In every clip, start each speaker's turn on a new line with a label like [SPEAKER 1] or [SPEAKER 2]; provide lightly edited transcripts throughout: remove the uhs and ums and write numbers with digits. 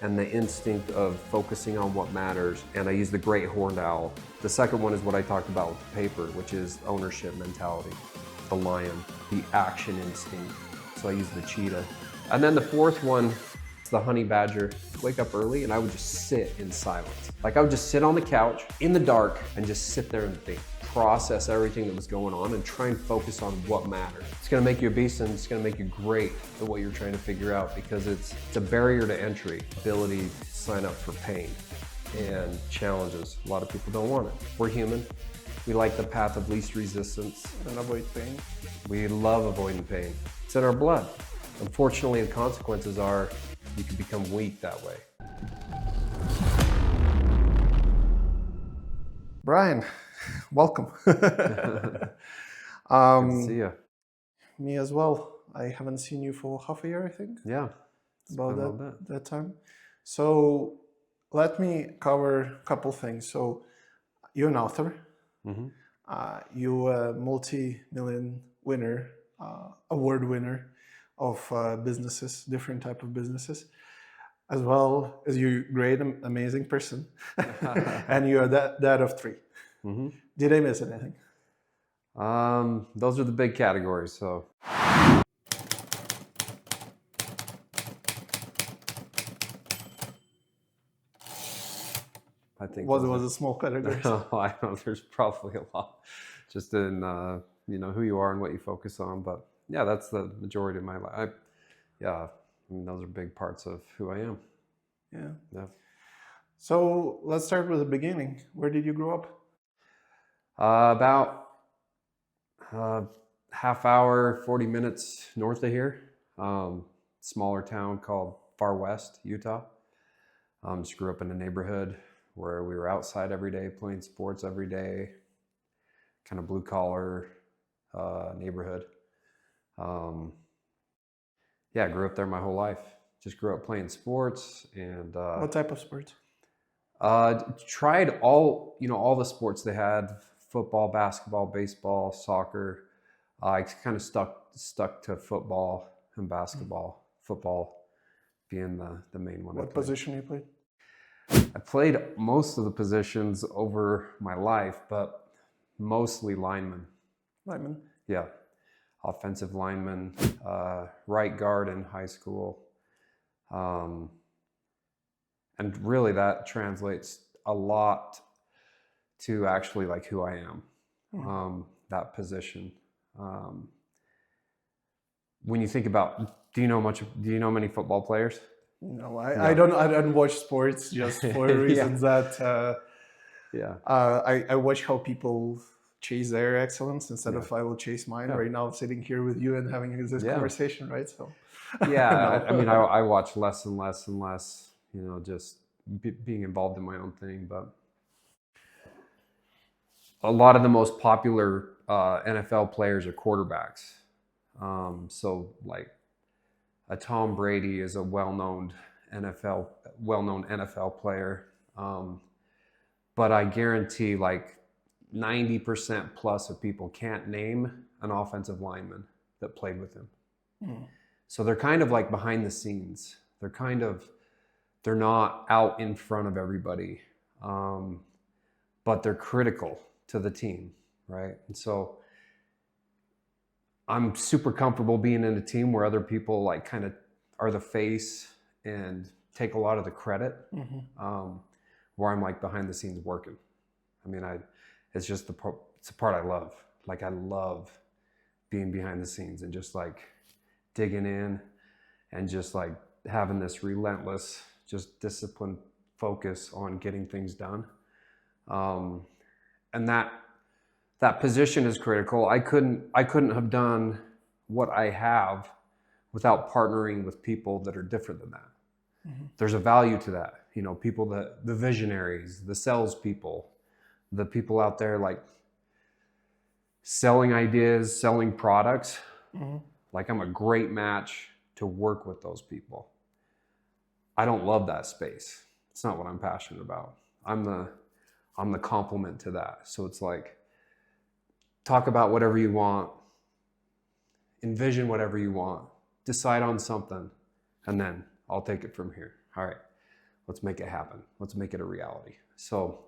[SPEAKER 1] and the instinct of focusing on what matters. And I use the great horned owl. The second one is what I talked about with the paper, which is ownership mentality. The lion, the action instinct. So I use the cheetah. And then the fourth one is the honey badger. Wake up early and I would just sit in silence. Like I would just sit on the couch in the dark and just sit there and think, process everything that was going on and try and focus on what mattered. It's gonna make you a beast and it's gonna make you great at what you're trying to figure out, because it's a barrier to entry, ability to sign up for pain and challenges. A lot of people don't want it. We're human. We like the path of least resistance.
[SPEAKER 2] And avoid pain.
[SPEAKER 1] We love avoiding pain. It's in our blood. Unfortunately, the consequences are you can become weak that way.
[SPEAKER 2] Brian, welcome.
[SPEAKER 1] Good to see you.
[SPEAKER 2] Me as well. I haven't seen you for half a year, I think.
[SPEAKER 1] Yeah.
[SPEAKER 2] About that time. So let me cover a couple things. So you're an author.
[SPEAKER 1] Mm-hmm.
[SPEAKER 2] You're a multi-million winner, award winner of businesses, different type of businesses, as well as you're a great, amazing person. And you're dad of 3.
[SPEAKER 1] Mm-hmm.
[SPEAKER 2] Did I miss anything?
[SPEAKER 1] Those are the big categories. So I think
[SPEAKER 2] was a small category.
[SPEAKER 1] No, I know there's probably a lot, just in who you are and what you focus on. But yeah, that's the majority of my life. I mean, those are big parts of who I am.
[SPEAKER 2] Yeah. So let's start with the beginning. Where did you grow up?
[SPEAKER 1] About half hour, 40 minutes north of here. Smaller town called Far West, Utah. Just grew up in a neighborhood where we were outside every day, playing sports every day, kind of blue collar neighborhood. I grew up there my whole life. Just grew up playing sports and
[SPEAKER 2] What type of sports?
[SPEAKER 1] tried all the sports they had: football, basketball, baseball, soccer. I kind of stuck to football and basketball. Football being the main one.
[SPEAKER 2] What position you played?
[SPEAKER 1] I played most of the positions over my life, but mostly lineman.
[SPEAKER 2] Lineman.
[SPEAKER 1] Yeah, offensive lineman, right guard in high school. And really that translates a lot to actually like who I am, that position. When you think about, do you know many football players?
[SPEAKER 2] No, I don't watch sports just for reasons that I watch how people chase their excellence instead of I will chase mine. Right now, I'm sitting here with you and having this conversation, right? So
[SPEAKER 1] I mean, I watch less and less and less, just being involved in my own thing. But a lot of the most popular NFL players are quarterbacks. So like a Tom Brady is a well-known NFL player. But I guarantee like 90% plus of people can't name an offensive lineman that played with him. So they're kind of like behind the scenes. They're not out in front of everybody, but they're critical to the team, right? And so I'm super comfortable being in a team where other people like kind of are the face and take a lot of the credit, where I'm like behind the scenes working. I mean, it's just it's a part I love. Like I love being behind the scenes and just like digging in and just like having this relentless, just disciplined focus on getting things done. And that position is critical. I couldn't have done what I have without partnering with people that are different than that. There's a value to that. People the visionaries, the salespeople, the people out there like selling ideas, selling products. Like I'm a great match to work with those people. I don't love that space. It's not what I'm passionate about. I'm the complement to that. So it's like, talk about whatever you want, envision whatever you want, decide on something, and then I'll take it from here. All right. Let's make it happen. Let's make it a reality. So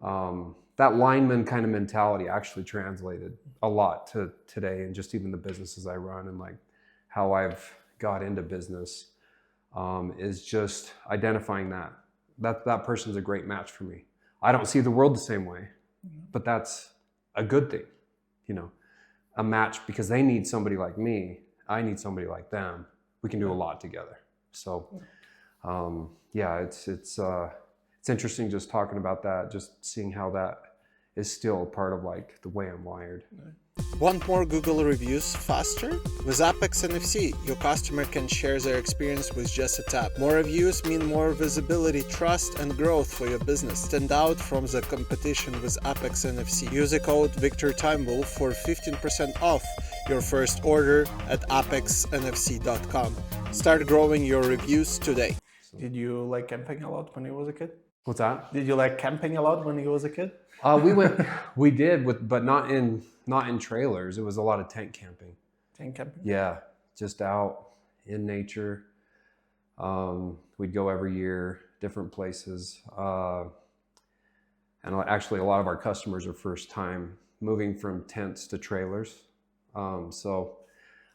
[SPEAKER 1] that lineman kind of mentality actually translated a lot to today, and just even the businesses I run and like how I've got into business is just identifying that person's a great match for me. I don't see the world the same way, but that's a good thing, you know, a match, because they need somebody like me. I need somebody like them. We can do a lot together. So, yeah, it's interesting just talking about that, just seeing how that is still part of like the way I'm wired.
[SPEAKER 3] Want more Google reviews faster? With Apex NFC, your customer can share their experience with just a tap. More reviews mean more visibility, trust, and growth for your business. Stand out from the competition with Apex NFC. Use the code Viktor Timewolf for 15% off your first order at apexnfc.com. Start growing your reviews today.
[SPEAKER 2] Did you like camping a lot when you was a kid?
[SPEAKER 1] What's that?
[SPEAKER 2] Did you like camping a lot when you was a kid?
[SPEAKER 1] We did, but not in trailers. It was a lot of tent camping.
[SPEAKER 2] Tent camping?
[SPEAKER 1] Yeah, just out in nature. We'd go every year, different places. And actually a lot of our customers are first time moving from tents to trailers. So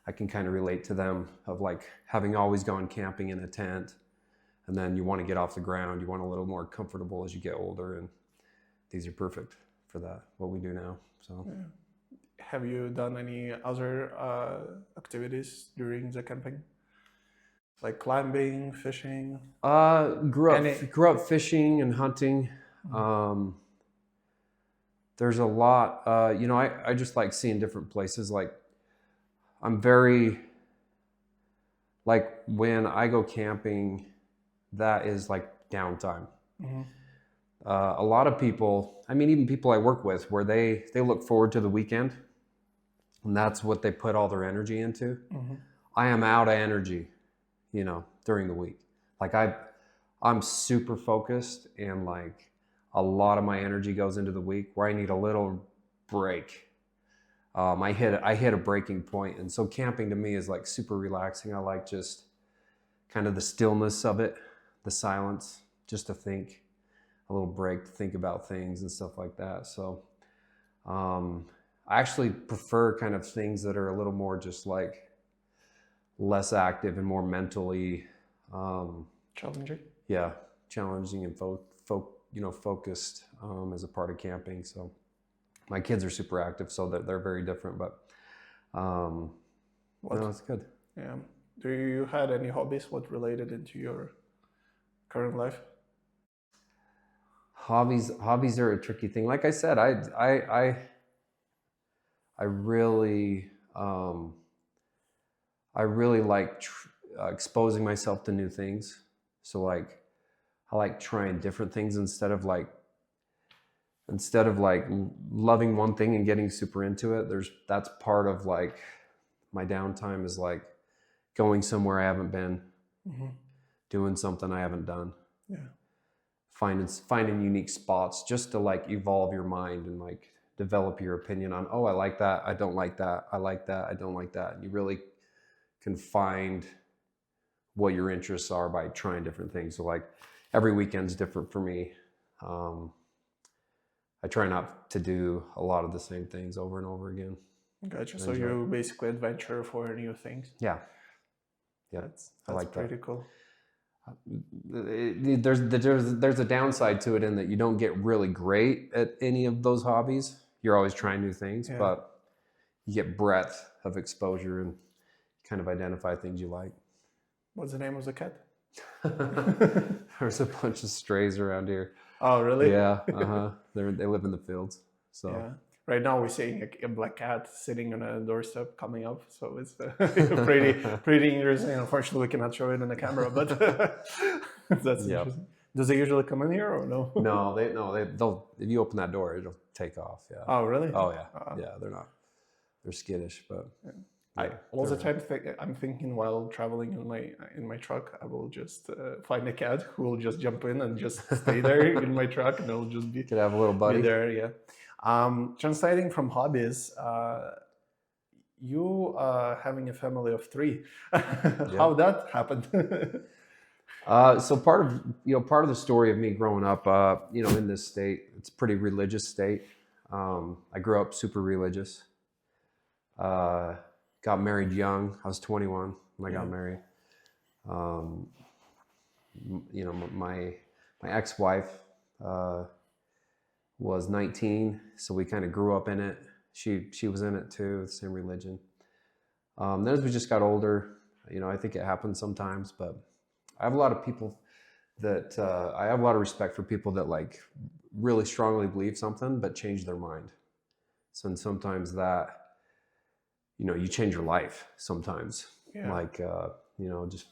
[SPEAKER 1] I can kind of relate to them of like having always gone camping in a tent, and then you want to get off the ground. You want a little more comfortable as you get older, and these are perfect for that, what we do now. So,
[SPEAKER 2] yeah. Have you done any other activities during the camping? Like climbing, fishing?
[SPEAKER 1] Grew up fishing and hunting. There's a lot, I just like seeing different places. Like I'm very, like when I go camping, that is like downtime.
[SPEAKER 2] Mm-hmm.
[SPEAKER 1] A lot of people, I mean, even people I work with, where they look forward to the weekend, and that's what they put all their energy into.
[SPEAKER 2] Mm-hmm.
[SPEAKER 1] I am out of energy, during the week. Like I'm super focused, and like a lot of my energy goes into the week where I need a little break. I hit a breaking point, and so camping to me is like super relaxing. I like just kind of the stillness of it, the silence, just to think. A little break to think about things and stuff like that. So I actually prefer kind of things that are a little more just like less active and more mentally
[SPEAKER 2] challenging.
[SPEAKER 1] Yeah, challenging and focused as a part of camping. So my kids are super active, so they're very different, but it's good.
[SPEAKER 2] Yeah. Do you had any hobbies what related into your current life?
[SPEAKER 1] Hobbies are a tricky thing. Like I said, I really like exposing myself to new things. So like I like trying different things instead of like loving one thing and getting super into it. That's part of like my downtime is like going somewhere I haven't been,
[SPEAKER 2] mm-hmm.
[SPEAKER 1] doing something I haven't done.
[SPEAKER 2] Yeah.
[SPEAKER 1] Finding unique spots just to like evolve your mind and like develop your opinion on, I like that, I don't like that, I like that, I don't like that. And you really can find what your interests are by trying different things. So like every weekend's different for me. I try not to do a lot of the same things over and over again.
[SPEAKER 2] Gotcha. So you basically adventure for new things.
[SPEAKER 1] Yeah.
[SPEAKER 2] That's
[SPEAKER 1] I like
[SPEAKER 2] pretty
[SPEAKER 1] that.
[SPEAKER 2] Cool.
[SPEAKER 1] There's a downside to it in that you don't get really great at any of those hobbies. You're always trying new things, but you get breadth of exposure and kind of identify things you like.
[SPEAKER 2] What's the name of the cat?
[SPEAKER 1] There's a bunch of strays around here.
[SPEAKER 2] Oh, really?
[SPEAKER 1] Yeah. They live in the fields. So
[SPEAKER 2] yeah. Right now we're seeing a black cat sitting on a doorstep coming up. So it's pretty interesting. Unfortunately, we cannot show it on the camera, but that's interesting. Does they usually come in here or no?
[SPEAKER 1] No, they'll. If you open that door, it'll take off. Yeah.
[SPEAKER 2] Oh, really?
[SPEAKER 1] Oh, yeah. Yeah, they're skittish, but.
[SPEAKER 2] Yeah. All the time I'm thinking while traveling in my truck, I will just find a cat who will just jump in and just stay there in my truck, and it'll just be.
[SPEAKER 1] Could have a little buddy.
[SPEAKER 2] Be there, yeah. Translating from Hobbies, you having a family of 3. How that happened?
[SPEAKER 1] So part of the story of me growing up, in this state, it's a pretty religious state. I grew up super religious. Got married young. I was 21 when I got married. My ex-wife was 19, so we kind of grew up in it. She was in it too, the same religion. Then as we just got older, I think it happens sometimes, but I have a lot of people that I have a lot of respect for people that like really strongly believe something but change their mind. So and sometimes that, you change your life sometimes.
[SPEAKER 2] Yeah.
[SPEAKER 1] Like just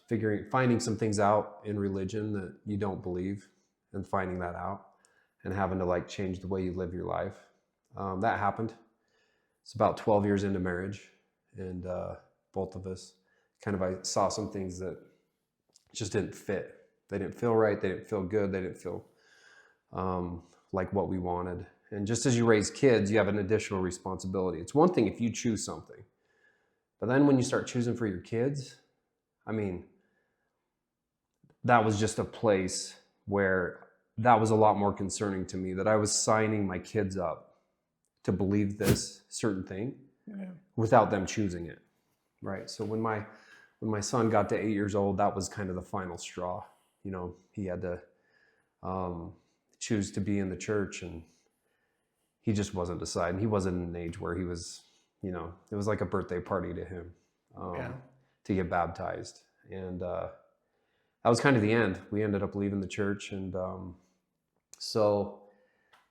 [SPEAKER 1] finding some things out in religion that you don't believe and finding that out and having to like change the way you live your life. That happened. It's about 12 years into marriage, and both of us I saw some things that just didn't fit. They didn't feel right. They didn't feel good. They didn't feel like what we wanted. And just as you raise kids, you have an additional responsibility. It's one thing if you choose something, but then when you start choosing for your kids, that was just a place where that was a lot more concerning to me, that I was signing my kids up to believe this certain thing without them choosing it. Right. So when my son got to 8 years old, that was kind of the final straw. He had to choose to be in the church, and he just wasn't deciding. He wasn't in an age where he was, it was like a birthday party to him to get baptized. And that was kind of the end. We ended up leaving the church. And so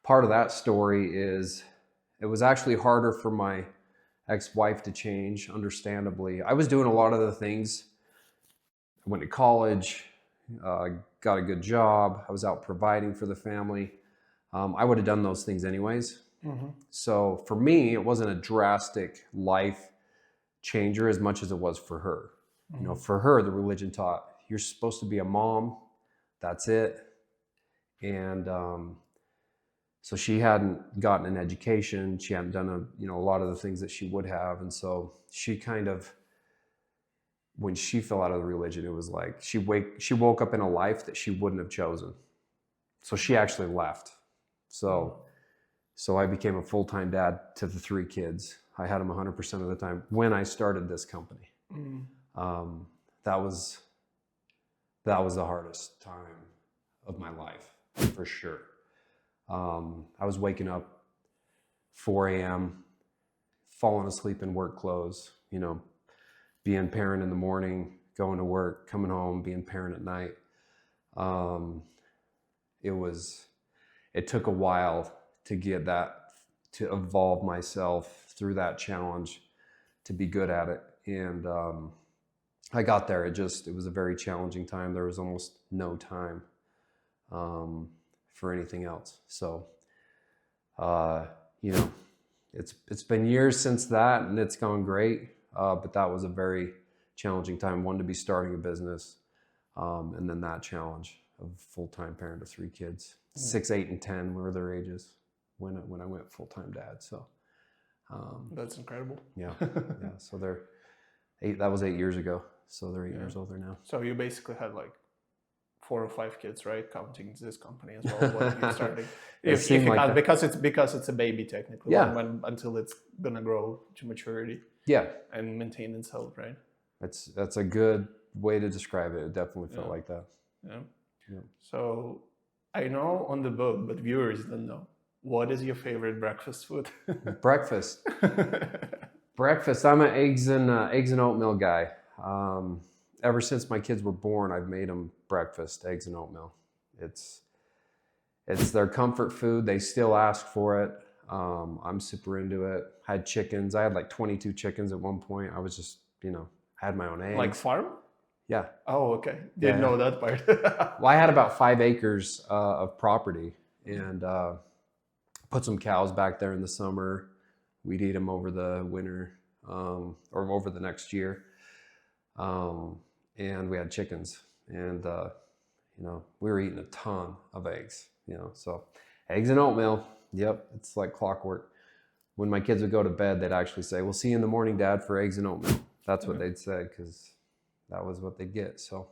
[SPEAKER 1] part of that story is it was actually harder for my ex-wife to change, understandably. I was doing a lot of the things. I went to college, got a good job. I was out providing for the family. I would have done those things anyways. Mm-hmm. So for me, it wasn't a drastic life changer as much as it was for her. Mm-hmm. For her, the religion taught, you're supposed to be a mom. That's it. And so she hadn't gotten an education. She hadn't done a lot of the things that she would have. And so she when she fell out of the religion, it was like she woke up in a life that she wouldn't have chosen. So she actually left. So I became a full-time dad to the 3 kids. I had them 100% of the time when I started this company. Mm. That was the hardest time of my life, for sure. I was waking up 4 a.m., falling asleep in work clothes, being parent in the morning, going to work, coming home, being parent at night. It took a while to get that, to evolve myself through that challenge, to be good at it. And I got there. It was a very challenging time. There was almost no time for anything else. So, it's been years since that, and it's gone great. But that was a very challenging time. One, to be starting a business, and then that challenge of full-time parent of 3 kids. 6, 8, and 10 were their ages when I went full-time dad. So
[SPEAKER 2] that's incredible.
[SPEAKER 1] Yeah. So they're 8. That was 8 years ago. So they're 8 years older now.
[SPEAKER 2] So you basically had like 4 or 5 kids, right? Counting this company as well. When you started, if you
[SPEAKER 1] like
[SPEAKER 2] count, because it's a baby technically.
[SPEAKER 1] Yeah.
[SPEAKER 2] Until it's gonna grow to maturity.
[SPEAKER 1] Yeah.
[SPEAKER 2] And maintain itself, right?
[SPEAKER 1] That's a good way to describe it. It definitely felt like that.
[SPEAKER 2] Yeah. So I know on the book, but viewers don't know. What is your favorite breakfast food?
[SPEAKER 1] Breakfast. I'm an eggs and oatmeal guy. Ever since my kids were born, I've made them breakfast, eggs and oatmeal. It's their comfort food. They still ask for it. I'm super into it. I had chickens. I had like 22 chickens at one point. I was just, I had my own eggs.
[SPEAKER 2] Like farm?
[SPEAKER 1] Yeah.
[SPEAKER 2] Oh, okay. Didn't know that part.
[SPEAKER 1] Well, I had about 5 acres of property, and put some cows back there in the summer. We'd eat them over the winter, or over the next year. And we had chickens, and we were eating a ton of eggs. So eggs and oatmeal. Yep, it's like clockwork. When my kids would go to bed, they'd actually say, "We'll see you in the morning, Dad, for eggs and oatmeal." That's what they'd say, because that was what they'd get. So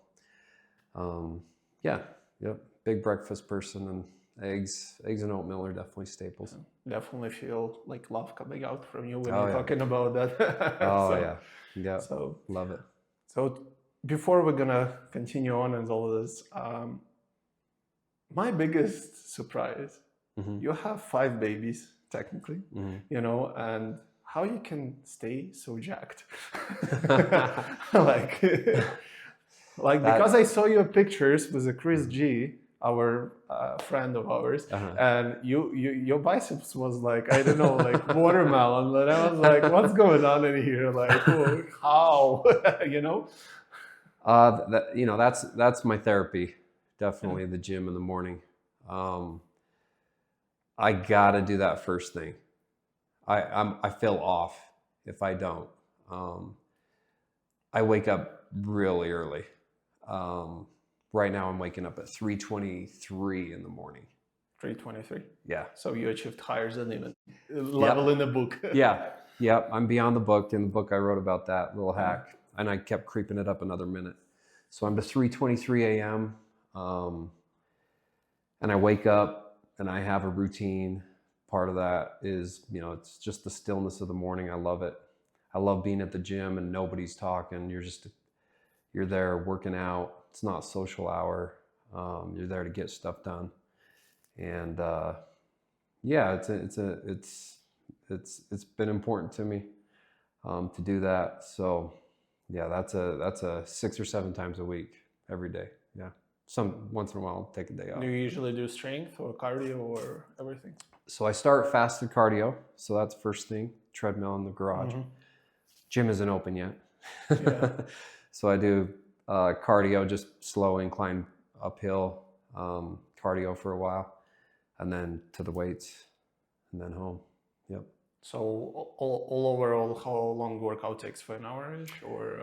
[SPEAKER 1] Yeah, yep. Big breakfast person, and eggs and oatmeal are definitely staples.
[SPEAKER 2] Definitely feel like love coming out from you when
[SPEAKER 1] Oh,
[SPEAKER 2] you're
[SPEAKER 1] yeah.
[SPEAKER 2] talking about that.
[SPEAKER 1] Oh,
[SPEAKER 2] So,
[SPEAKER 1] yeah. Yeah.
[SPEAKER 2] so,
[SPEAKER 1] Love it.
[SPEAKER 2] so before we're gonna continue on and all of this, my biggest surprise, you have 5 babies technically, you know, and how you can stay so jacked. like, because I saw your pictures with a Chris G, our friend of ours, and your biceps was like, I don't know, like watermelon, and I was like, what's going on in here? Like, oh, how, you know?
[SPEAKER 1] You know, that's my therapy. Definitely the gym in the morning. I gotta do that first thing. I feel off if I don't. I wake up really early. Right now I'm waking up at 3:23 in the morning.
[SPEAKER 2] 3:23.
[SPEAKER 1] Yeah.
[SPEAKER 2] So you achieved higher than even level in the book.
[SPEAKER 1] Yeah. Yep. I'm beyond the book. In the book I wrote about that little hack, and I kept creeping it up another minute. So I'm to 3:23 a.m. And I wake up and I have a routine. Part of that is, you know, it's just the stillness of the morning. I love it. I love being at the gym and nobody's talking. You're there working out. It's not social hour. You're there to get stuff done. And yeah, it's been important to me to do that. So yeah, that's a 6 or 7 times a week, every day. Yeah. Once in a while I'll take a day off.
[SPEAKER 2] Do you usually do strength or cardio or everything?
[SPEAKER 1] So I start fasted cardio. So that's first thing, treadmill in the garage. Gym isn't open yet.
[SPEAKER 2] Yeah.
[SPEAKER 1] So I do cardio, just slow incline uphill cardio for a while, and then to the weights, and then home. Yep.
[SPEAKER 2] So all overall, how long workout takes, for an hour-ish or?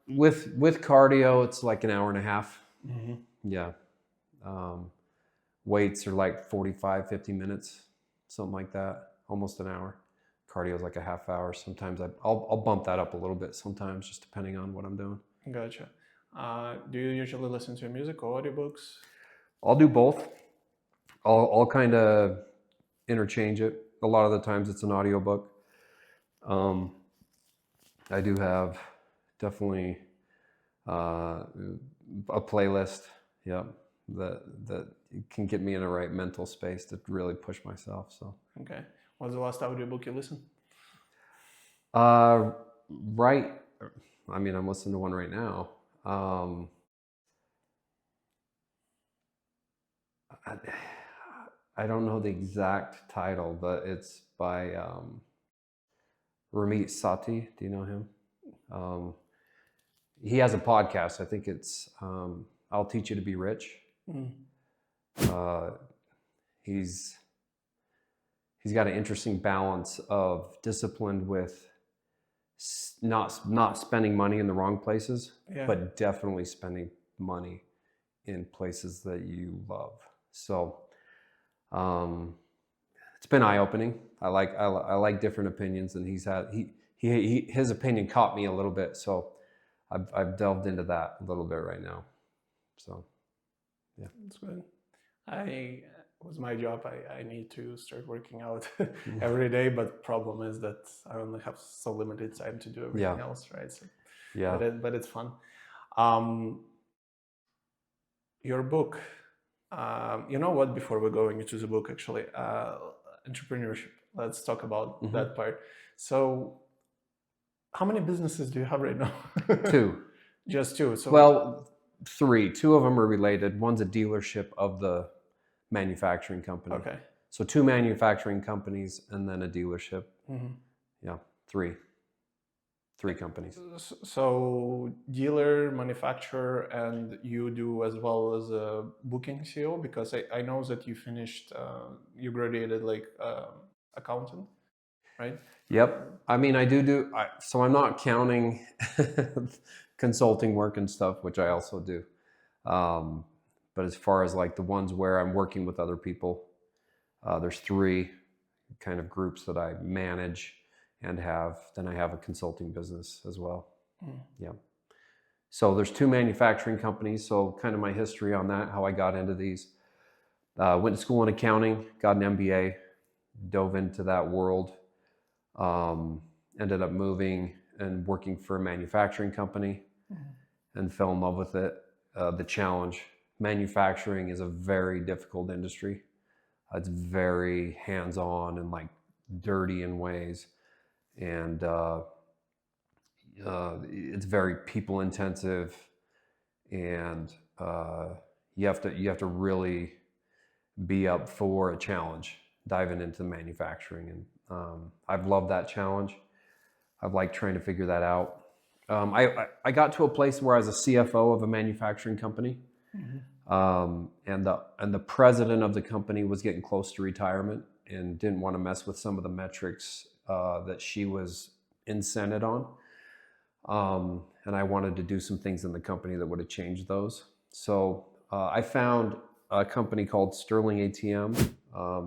[SPEAKER 1] With cardio, it's like an hour and a half. Yeah. Weights are like 45, 50 minutes, something like that, almost an hour. Cardio is like a half hour. Sometimes I'll bump that up a little bit sometimes, just depending on what I'm doing.
[SPEAKER 2] Gotcha. Do you usually listen to music or audiobooks?
[SPEAKER 1] I'll do both. I'll kind of interchange it. A lot of the times it's an audiobook. I do have definitely a playlist, yeah, that can get me in the right mental space to really push myself. So
[SPEAKER 2] okay, what's the last audiobook you listened?
[SPEAKER 1] Right, I mean, I'm listening to one right now. I don't know the exact title, but it's by Ramit Sethi. Do you know him? He has a podcast. I think it's I'll Teach You to Be Rich. He's got an interesting balance of discipline with not spending money in the wrong places, but definitely spending money in places that you love. So it's been eye-opening. I like different opinions, and his opinion caught me a little bit. So I've delved into that a little bit right now. So yeah,
[SPEAKER 2] that's good. With my job, I need to start working out every day, but problem is that I only have so limited time to do everything else, right? So,
[SPEAKER 1] yeah.
[SPEAKER 2] But it's fun. Your book, you know what? Before we're going into the book, actually, entrepreneurship. Let's talk about that part. So, how many businesses do you have right now?
[SPEAKER 1] 2.
[SPEAKER 2] Just 2. So
[SPEAKER 1] well, 3. 2 of them are related. One's a dealership of the manufacturing company.
[SPEAKER 2] Okay.
[SPEAKER 1] So 2 manufacturing companies and then a dealership. Yeah, 3 companies.
[SPEAKER 2] So dealer, manufacturer, and you do as well as a booking CEO, because I know that you finished, you graduated like accountant, right?
[SPEAKER 1] Yep. I mean, I do. So I'm not counting consulting work and stuff, which I also do. But as far as like the ones where I'm working with other people, there's 3 kind of groups that I manage and then I have a consulting business as well. Yeah. So there's 2 manufacturing companies. So kind of my history on that, how I got into these. Went to school in accounting, got an MBA, dove into that world. Ended up moving and working for a manufacturing company and fell in love with it. The challenge, manufacturing is a very difficult industry. It's very hands-on and like dirty in ways. And it's very people intensive, and you have to really be up for a challenge diving into manufacturing. And I've loved that challenge. I've liked trying to figure that out. I got to a place where I was a CFO of a manufacturing company, and the president of the company was getting close to retirement and didn't want to mess with some of the metrics that she was incented on. And I wanted to do some things in the company that would have changed those. So I found a company called Sterling ATM.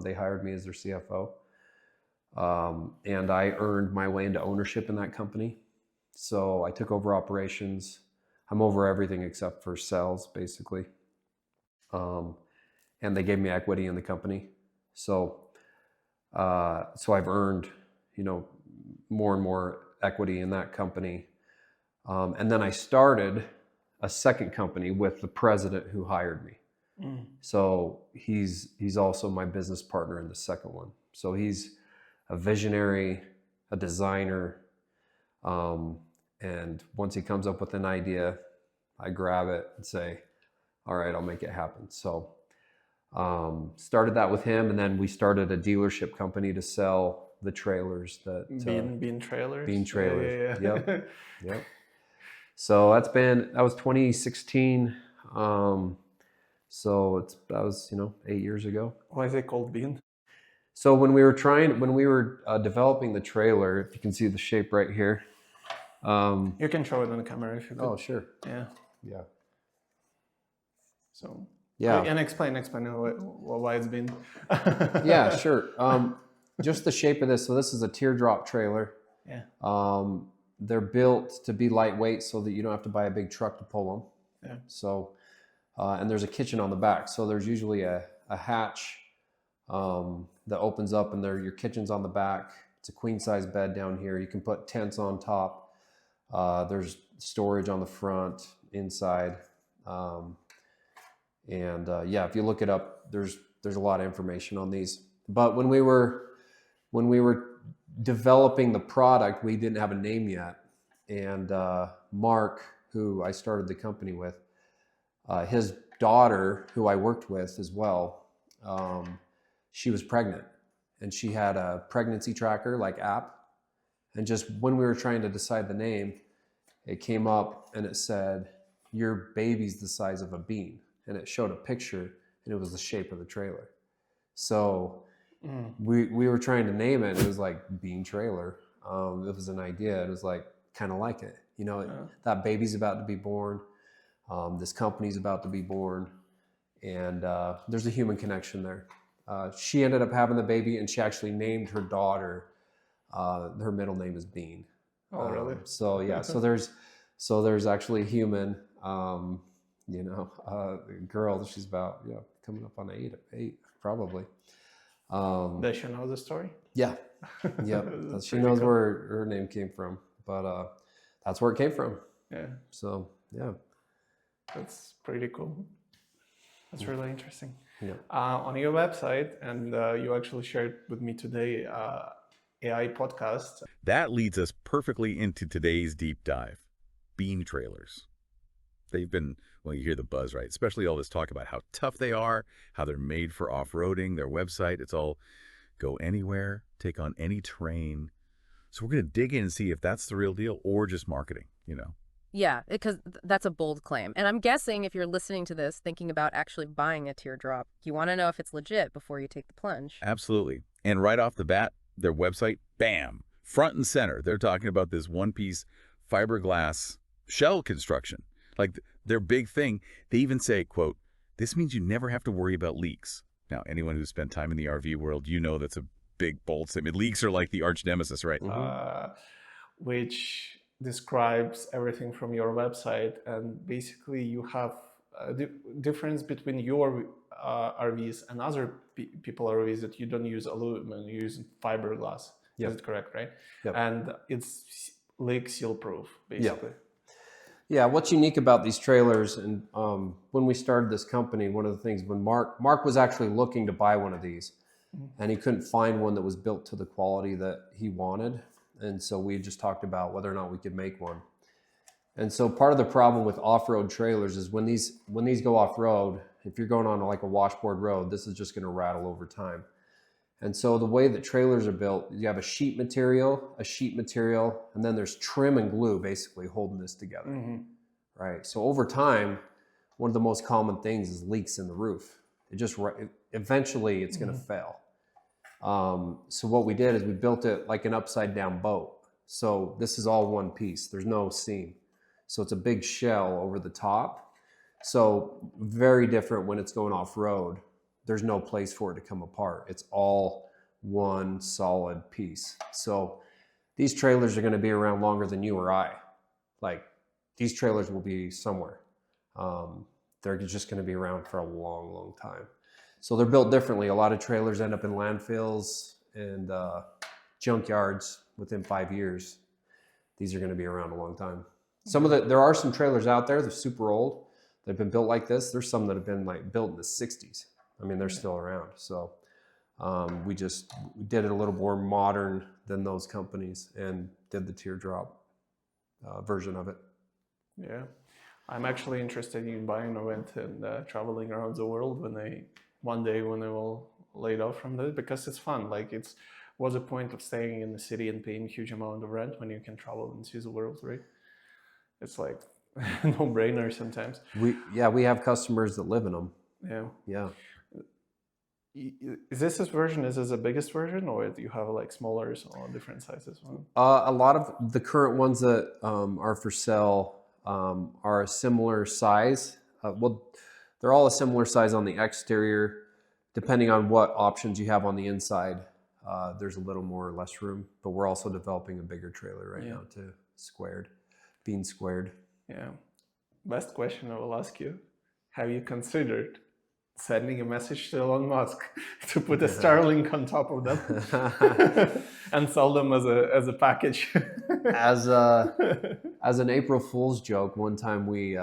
[SPEAKER 1] They hired me as their CFO. And I earned my way into ownership in that company. So I took over operations. I'm over everything except for sales, basically. And they gave me equity in the company. So I've earned, more and more equity in that company. And then I started a second company with the president who hired me. So he's also my business partner in the second one. So he's a visionary, a designer. And once he comes up with an idea, I grab it and say, all right, I'll make it happen. So started that with him, and then we started a dealership company to sell the trailers that
[SPEAKER 2] Bean trailers.
[SPEAKER 1] Bean trailers.
[SPEAKER 2] Yeah.
[SPEAKER 1] Yep. So that was 2016. So that was 8 years ago.
[SPEAKER 2] Why is it called Bean?
[SPEAKER 1] So when we were developing the trailer, if you can see the shape right here.
[SPEAKER 2] You can show it on the camera if you could.
[SPEAKER 1] Oh, sure.
[SPEAKER 2] Yeah.
[SPEAKER 1] Yeah.
[SPEAKER 2] So
[SPEAKER 1] yeah,
[SPEAKER 2] and explain why it's Bean.
[SPEAKER 1] Yeah, sure. Just the shape of this. So this is a teardrop trailer.
[SPEAKER 2] Yeah.
[SPEAKER 1] They're built to be lightweight so that you don't have to buy a big truck to pull them.
[SPEAKER 2] Yeah.
[SPEAKER 1] So, and there's a kitchen on the back. So there's usually a hatch that opens up, and your kitchen's on the back. It's a queen size bed down here. You can put tents on top. There's storage on the front, inside. If you look it up, there's a lot of information on these. But when we were developing the product, we didn't have a name yet. And Mark, who I started the company with, his daughter, who I worked with as well, she was pregnant, and she had a pregnancy tracker like app. And just when we were trying to decide the name, it came up and it said, "Your baby's the size of a bean." And it showed a picture, and it was the shape of the trailer. So we were trying to name it. It was like Bean Trailer. It was an idea. It was like kind of like it. That baby's about to be born. This company's about to be born. And there's a human connection there. She ended up having the baby, and she actually named her daughter. Her middle name is Bean.
[SPEAKER 2] Oh, really?
[SPEAKER 1] So yeah, so there's actually a human, girl. She's about coming up on eight probably.
[SPEAKER 2] Does she know the story?
[SPEAKER 1] Yeah, yeah. She knows
[SPEAKER 2] cool.
[SPEAKER 1] where her name came from, but that's where it came from.
[SPEAKER 2] Yeah.
[SPEAKER 1] So yeah,
[SPEAKER 2] that's pretty cool. That's really interesting.
[SPEAKER 1] Yeah.
[SPEAKER 2] On your website, and you actually shared with me today, AI podcast.
[SPEAKER 4] That leads us perfectly into today's deep dive. Bean trailers. They've been, you hear the buzz, right? Especially all this talk about how tough they are, how they're made for off-roading, their website, it's all go anywhere, take on any terrain. So we're going to dig in and see if that's the real deal or just marketing,
[SPEAKER 5] Yeah, because that's a bold claim. And I'm guessing if you're listening to this, thinking about actually buying a teardrop, you want to know if it's legit before you take the plunge.
[SPEAKER 4] Absolutely. And right off the bat, their website, bam, front and center. They're talking about this one-piece fiberglass shell construction. Like their big thing, they even say, quote, "This means you never have to worry about leaks." Now, anyone who's spent time in the RV world, that's a big, bold statement. Leaks are like the arch nemesis, right?
[SPEAKER 2] Which describes everything from your website, and basically you have a difference between your RVs and other people RVs that you don't use aluminum, you use fiberglass.
[SPEAKER 1] Yep.
[SPEAKER 2] Is it correct, right?
[SPEAKER 1] Yep.
[SPEAKER 2] And it's leak seal proof, basically.
[SPEAKER 1] Yeah, what's unique about these trailers, and when we started this company, one of the things when Mark was actually looking to buy one of these, and he couldn't find one that was built to the quality that he wanted, and so we just talked about whether or not we could make one. And so part of the problem with off-road trailers is when these go off-road, if you're going on like a washboard road, this is just going to rattle over time. And so the way that trailers are built, you have a sheet material, and then there's trim and glue basically holding this together, right? So over time, one of the most common things is leaks in the roof. Eventually it's going to fail. So what we did is we built it like an upside down boat. So this is all one piece. There's no seam. So it's a big shell over the top. So very different when it's going off road. There's no place for it to come apart. It's all one solid piece. So these trailers are going to be around longer than you or I. Like these trailers will be somewhere. They're just going to be around for a long, long time. So they're built differently. A lot of trailers end up in landfills and junkyards within 5 years. These are going to be around a long time. There are some trailers out there, they're super old. They've been built like this. There's some that have been like built in the 60s. I mean, they're still around. So we did it a little more modern than those companies and did the teardrop version of it.
[SPEAKER 2] Yeah. I'm actually interested in buying a rent and traveling around the world one day when I will laid off from this, because it's fun. Like what's the point of staying in the city and paying a huge amount of rent when you can travel and see the world, right? It's like no brainer sometimes.
[SPEAKER 1] We have customers that live in them.
[SPEAKER 2] Yeah. Is this version? Is this the biggest version, or do you have like smaller or different sizes?
[SPEAKER 1] A lot of the current ones that are for sale are a similar size. They're all a similar size on the exterior. Depending on what options you have on the inside, there's a little more or less room. But we're also developing a bigger trailer right now too, being squared.
[SPEAKER 2] Yeah. Best question I will ask you: have you considered sending a message to Elon Musk to put a Starlink on top of them and sell them as a package?
[SPEAKER 1] As an April Fool's joke, one time we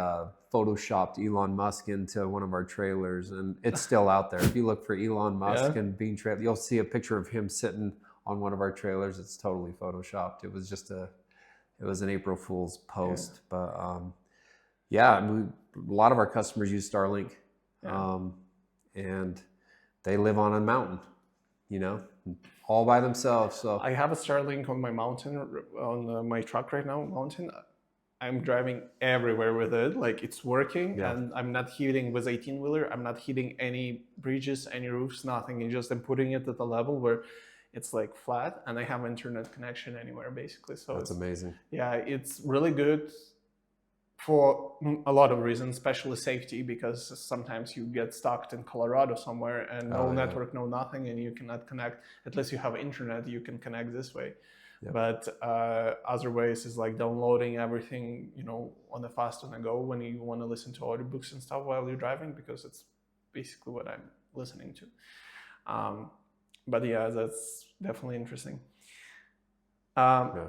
[SPEAKER 1] photoshopped Elon Musk into one of our trailers, and it's still out there. If you look for Elon Musk and Bean Trailer, you'll see a picture of him sitting on one of our trailers. It's totally photoshopped. It was just it was an April Fool's post. But a lot of our customers use Starlink. And they live on a mountain, all by themselves. So
[SPEAKER 2] I have a Starlink on my mountain, on my truck right now, mountain. I'm driving everywhere with it. Like it's working, and I'm not hitting with 18-wheeler. I'm not hitting any bridges, any roofs, nothing. It's just I'm putting it at a level where it's like flat, and I have internet connection anywhere basically. So
[SPEAKER 1] that's amazing.
[SPEAKER 2] Yeah, it's really good for a lot of reasons, especially safety, because sometimes you get stuck in Colorado somewhere and no network, no nothing, and you cannot connect. At least you have internet, you can connect this way. Yep. But other ways is like downloading everything, on the fast on the go when you want to listen to audiobooks and stuff while you're driving, because it's basically what I'm listening to. But yeah, that's definitely interesting.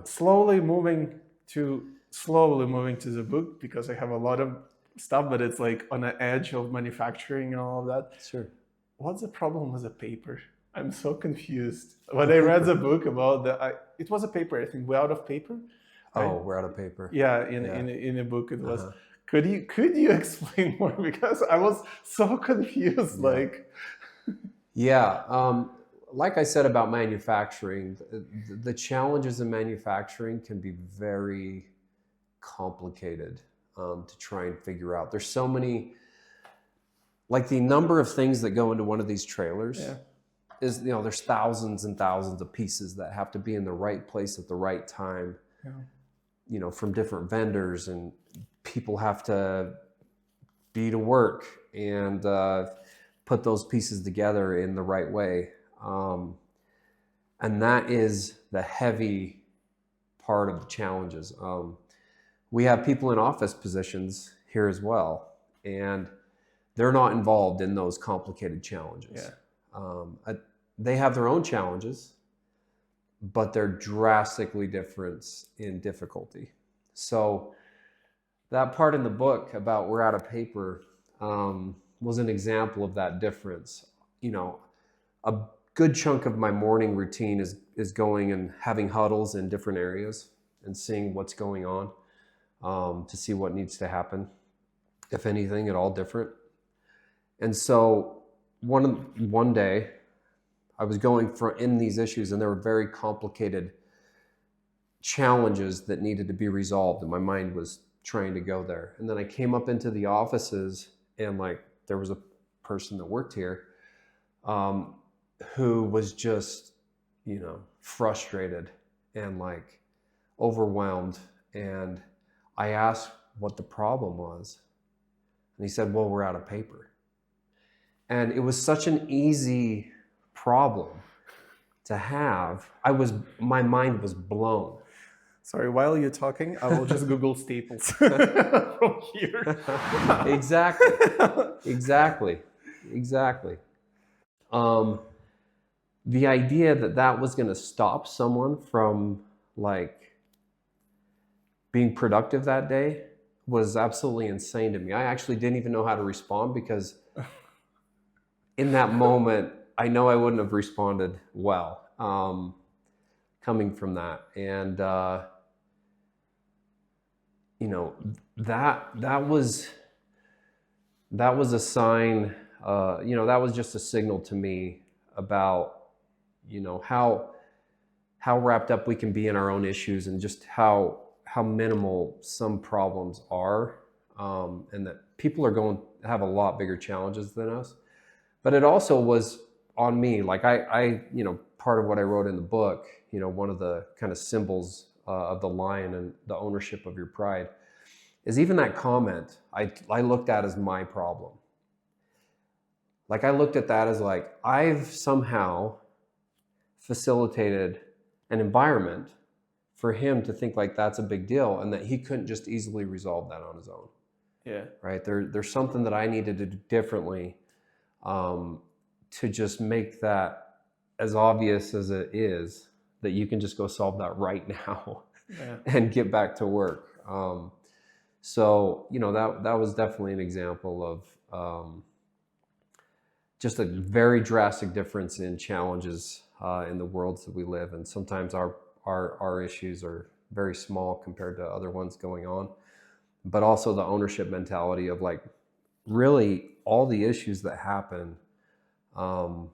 [SPEAKER 2] Slowly moving to the book, because I have a lot of stuff, but it's like on the edge of manufacturing and all of that.
[SPEAKER 1] Sure.
[SPEAKER 2] What's the problem with the paper? I'm so confused. When I read the book about it was a paper, I think. We're out of paper. Right?
[SPEAKER 1] Oh, we're out of paper.
[SPEAKER 2] Yeah, in a book it was. Could you explain more, because I was so confused.
[SPEAKER 1] Like I said about manufacturing, the challenges in manufacturing can be very complicated to try and figure out. There's so many, like the number of things that go into one of these trailers is, there's thousands and thousands of pieces that have to be in the right place at the right time, from different vendors, and people have to be to work and put those pieces together in the right way. And that is the heavy part of the challenges. We have people in office positions here as well, and they're not involved in those complicated challenges. They have their own challenges, but they're drastically different in difficulty. So that part in the book about we're out of paper was an example of that difference. You know, a good chunk of my morning routine is going and having huddles in different areas and seeing what's going on to see what needs to happen, if anything at all different. And so one day I was going in these issues, and there were very complicated challenges that needed to be resolved, and my mind was trying to go there. And then I came up into the offices, and like there was a person that worked here who was just, you know, frustrated and like overwhelmed. And I asked what the problem was, and he said, well, we're out of paper. And it was such an easy problem to have. My mind was blown.
[SPEAKER 2] Sorry, while you're talking, I will just Google staples from here.
[SPEAKER 1] Exactly. The idea that was going to stop someone from like being productive that day was absolutely insane to me. I actually didn't even know how to respond, because in that moment, I know I wouldn't have responded well coming from that. And you know, that was a sign, you know, that was just a signal to me about, you know, how wrapped up we can be in our own issues, and just how minimal some problems are, and that people are going to have a lot bigger challenges than us. But it also was on me. Like I, you know, part of what I wrote in the book, you know, one of the kind of symbols of the lion and the ownership of your pride is even that comment I looked at as my problem. Like I looked at that as like, I've somehow facilitated an environment for him to think like that's a big deal, and that he couldn't just easily resolve that on his own.
[SPEAKER 2] Yeah.
[SPEAKER 1] Right. There's something that I needed to do differently to just make that as obvious as it is, that you can just go solve that right now and get back to work. So, you know, that was definitely an example of just a very drastic difference in challenges in the worlds that we live in. Sometimes our issues are very small compared to other ones going on, but also the ownership mentality of like, really all the issues that happen are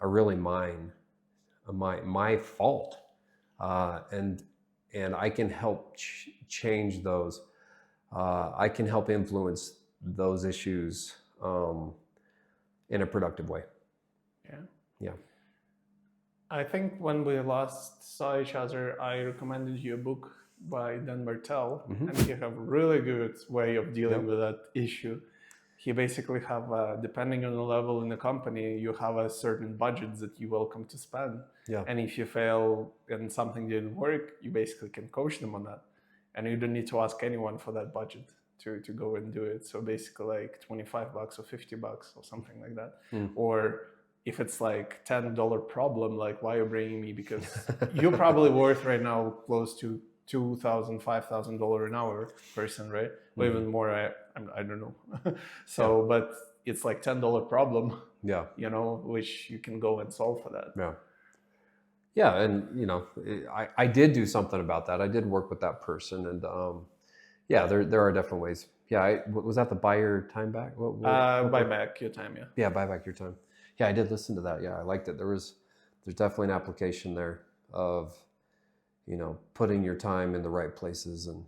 [SPEAKER 1] really mine, my fault, and I can help change those. I can help influence those issues in a productive way. Yeah.
[SPEAKER 2] I think when we last saw each other, I recommended you a book by Dan Martell, and he have a really good way of dealing with that issue. He basically have, depending on the level in the company, you have a certain budget that you're welcome to spend.
[SPEAKER 1] Yeah.
[SPEAKER 2] And if you fail and something didn't work, you basically can coach them on that. And you don't need to ask anyone for that budget to go and do it. So basically like $25 or $50 or something like that. Or if it's like $10 problem, like why are you bringing me? Because you're probably worth right now close to $2,000, $5,000 an hour person, right? Or even more, I don't know. So, but it's like $10 problem, you know, which you can go and solve for that.
[SPEAKER 1] Yeah, and you know, I did do something about that. I did work with that person, and yeah, there are different ways. Yeah, was that the buy your time back?
[SPEAKER 2] Buy back your time, yeah.
[SPEAKER 1] Yeah, buy back your time. Yeah, I did listen to that. Yeah, I liked it. There's definitely an application there of, you know, putting your time in the right places and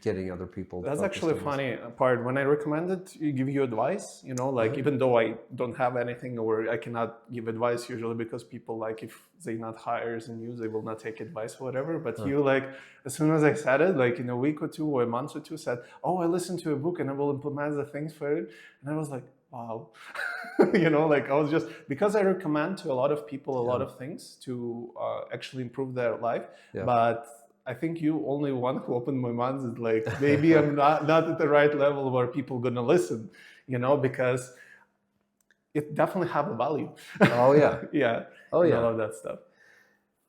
[SPEAKER 1] getting other people.
[SPEAKER 2] That's actually a funny part. When I recommended to give you advice, you know, like even though I don't have anything or I cannot give advice usually because people like if they're not hires in you, they will not take advice or whatever. But you like, as soon as I said it, like in a week or two or a month or two said, oh, I listened to a book and I will implement the things for it. And I was like, wow, you know, like I was just, because I recommend to a lot of people a lot of things to actually improve their life. But I think you only one who opened my mind is like, maybe I'm not at the right level where people gonna listen, because it definitely have a value.
[SPEAKER 1] Oh yeah.
[SPEAKER 2] Yeah.
[SPEAKER 1] Oh
[SPEAKER 2] and
[SPEAKER 1] yeah.
[SPEAKER 2] all of that stuff.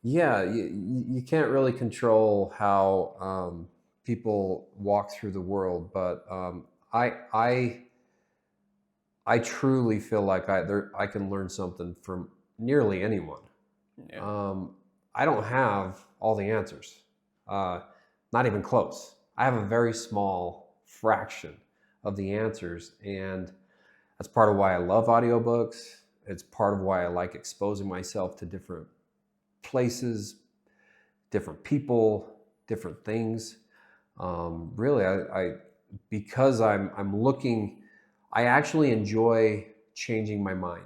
[SPEAKER 1] Yeah, you can't really control how people walk through the world, but I truly feel like I can learn something from nearly anyone.
[SPEAKER 2] Yeah.
[SPEAKER 1] I don't have all the answers, not even close. I have a very small fraction of the answers, and that's part of why I love audiobooks. It's part of why I like exposing myself to different places, different people, different things. Really, I because I'm looking. I actually enjoy changing my mind.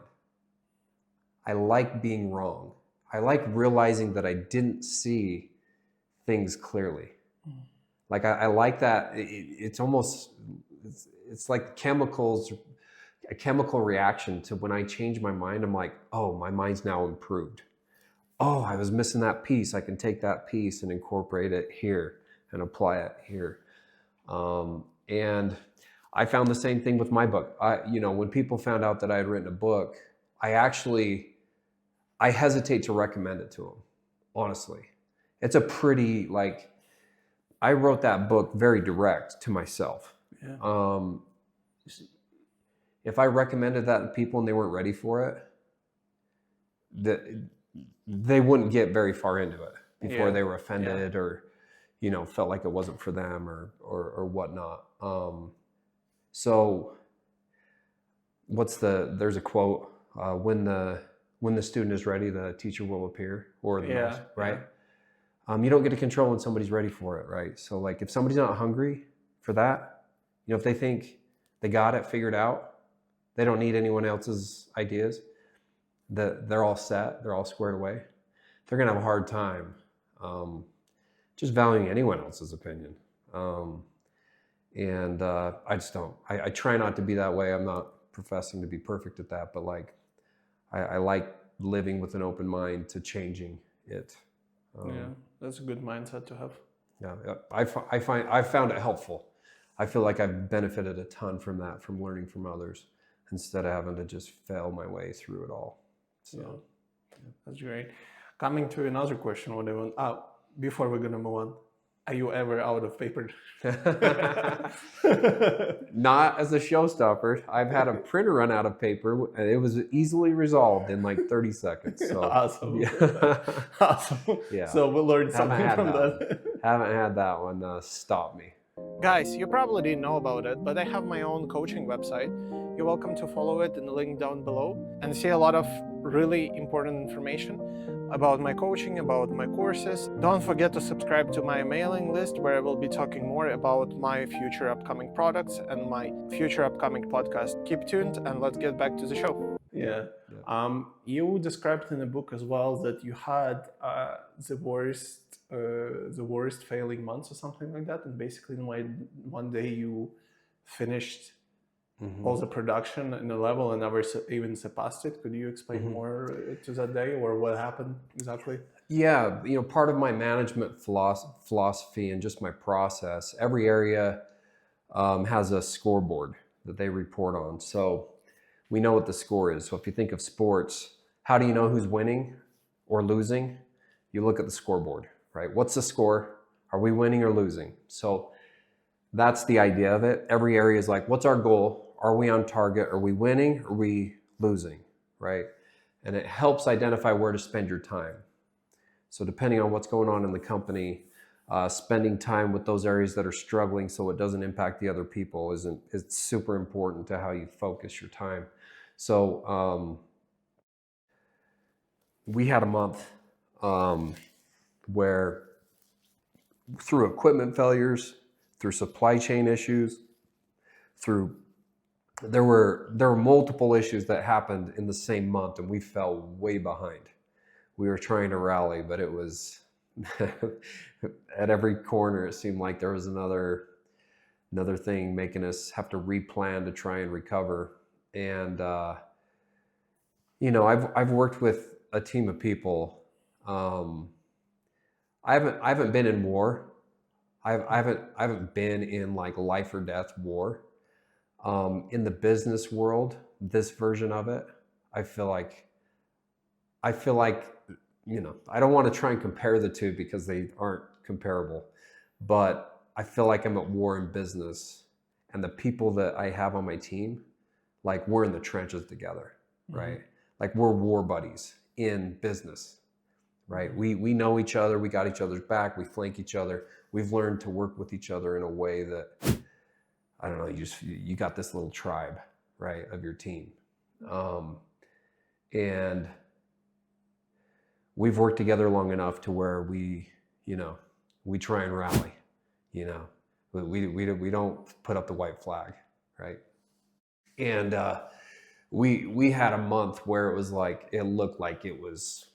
[SPEAKER 1] I like being wrong. I like realizing that I didn't see things clearly. Like I like that. It's almost it's like chemicals, a chemical reaction to when I change my mind. I'm like, oh, my mind's now improved. Oh, I was missing that piece. I can take that piece and incorporate it here and apply it here. And I found the same thing with my book. When people found out that I had written a book, I hesitate to recommend it to them, honestly. It's a pretty, I wrote that book very direct to myself.
[SPEAKER 2] Yeah.
[SPEAKER 1] If I recommended that to people and they weren't ready for it, they wouldn't get very far into it before they were offended or, felt like it wasn't for them or whatnot. So there's a quote, when the student is ready, the teacher will appear, or right? You don't get to control when somebody's ready for it, right? So like if somebody's not hungry for that, if they think they got it figured out, they don't need anyone else's ideas, they're all set, they're all squared away, they're gonna have a hard time just valuing anyone else's opinion. And I just don't. I try not to be that way. I'm not professing to be perfect at that, but I like living with an open mind to changing it.
[SPEAKER 2] That's a good mindset to have.
[SPEAKER 1] Yeah, I found it helpful. I feel like I've benefited a ton from that, from learning from others, instead of having to just fail my way through it all. So
[SPEAKER 2] that's great. Coming to another question, before we're gonna move on, are you ever out of paper?
[SPEAKER 1] Not as a showstopper. I've had a printer run out of paper, and it was easily resolved in like 30 seconds. So
[SPEAKER 2] Awesome.
[SPEAKER 1] yeah.
[SPEAKER 2] Awesome.
[SPEAKER 1] Yeah.
[SPEAKER 2] So we'll learn something from that.
[SPEAKER 1] Haven't had that one stop me.
[SPEAKER 3] Guys, you probably didn't know about it, but I have my own coaching website. You're welcome to follow it in the link down below and see a lot of really important information about my coaching, about my courses. Don't forget to subscribe to my mailing list, where I will be talking more about my future upcoming products and my future upcoming podcast. Keep tuned and let's get back to the show.
[SPEAKER 2] Yeah. You described in the book as well that you had the worst failing months or something like that, and basically one day you finished all the production in a level and never even surpassed it. Could you explain more to that day, or what happened exactly?
[SPEAKER 1] Yeah, part of my management philosophy and just my process, every area has a scoreboard that they report on. So we know what the score is. So if you think of sports, how do you know who's winning or losing? You look at the scoreboard, right? What's the score? Are we winning or losing? So that's the idea of it. Every area is like, what's our goal? Are we on target? Are we winning? Are we losing, right? And it helps identify where to spend your time. So depending on what's going on in the company, spending time with those areas that are struggling so it doesn't impact the other people is super important to how you focus your time. So we had a month where through equipment failures, through supply chain issues, there were multiple issues that happened in the same month, and we fell way behind. We were trying to rally, but it was at every corner it seemed like there was another thing making us have to replan to try and recover. And I've worked with a team of people. I haven't been in war. I haven't been in like life or death war. In the business world, this version of it, I feel like, you know, I don't want to try and compare the two because they aren't comparable, but I feel like I'm at war in business, and the people that I have on my team, like we're in the trenches together, right? Like we're war buddies in business, right? We know each other, we got each other's back, we flank each other. We've learned to work with each other in a way that, I don't know, you got this little tribe, right, of your team. And we've worked together long enough to where we try and rally, you know, we don't put up the white flag, right? And we had a month where it was like, it looked like it was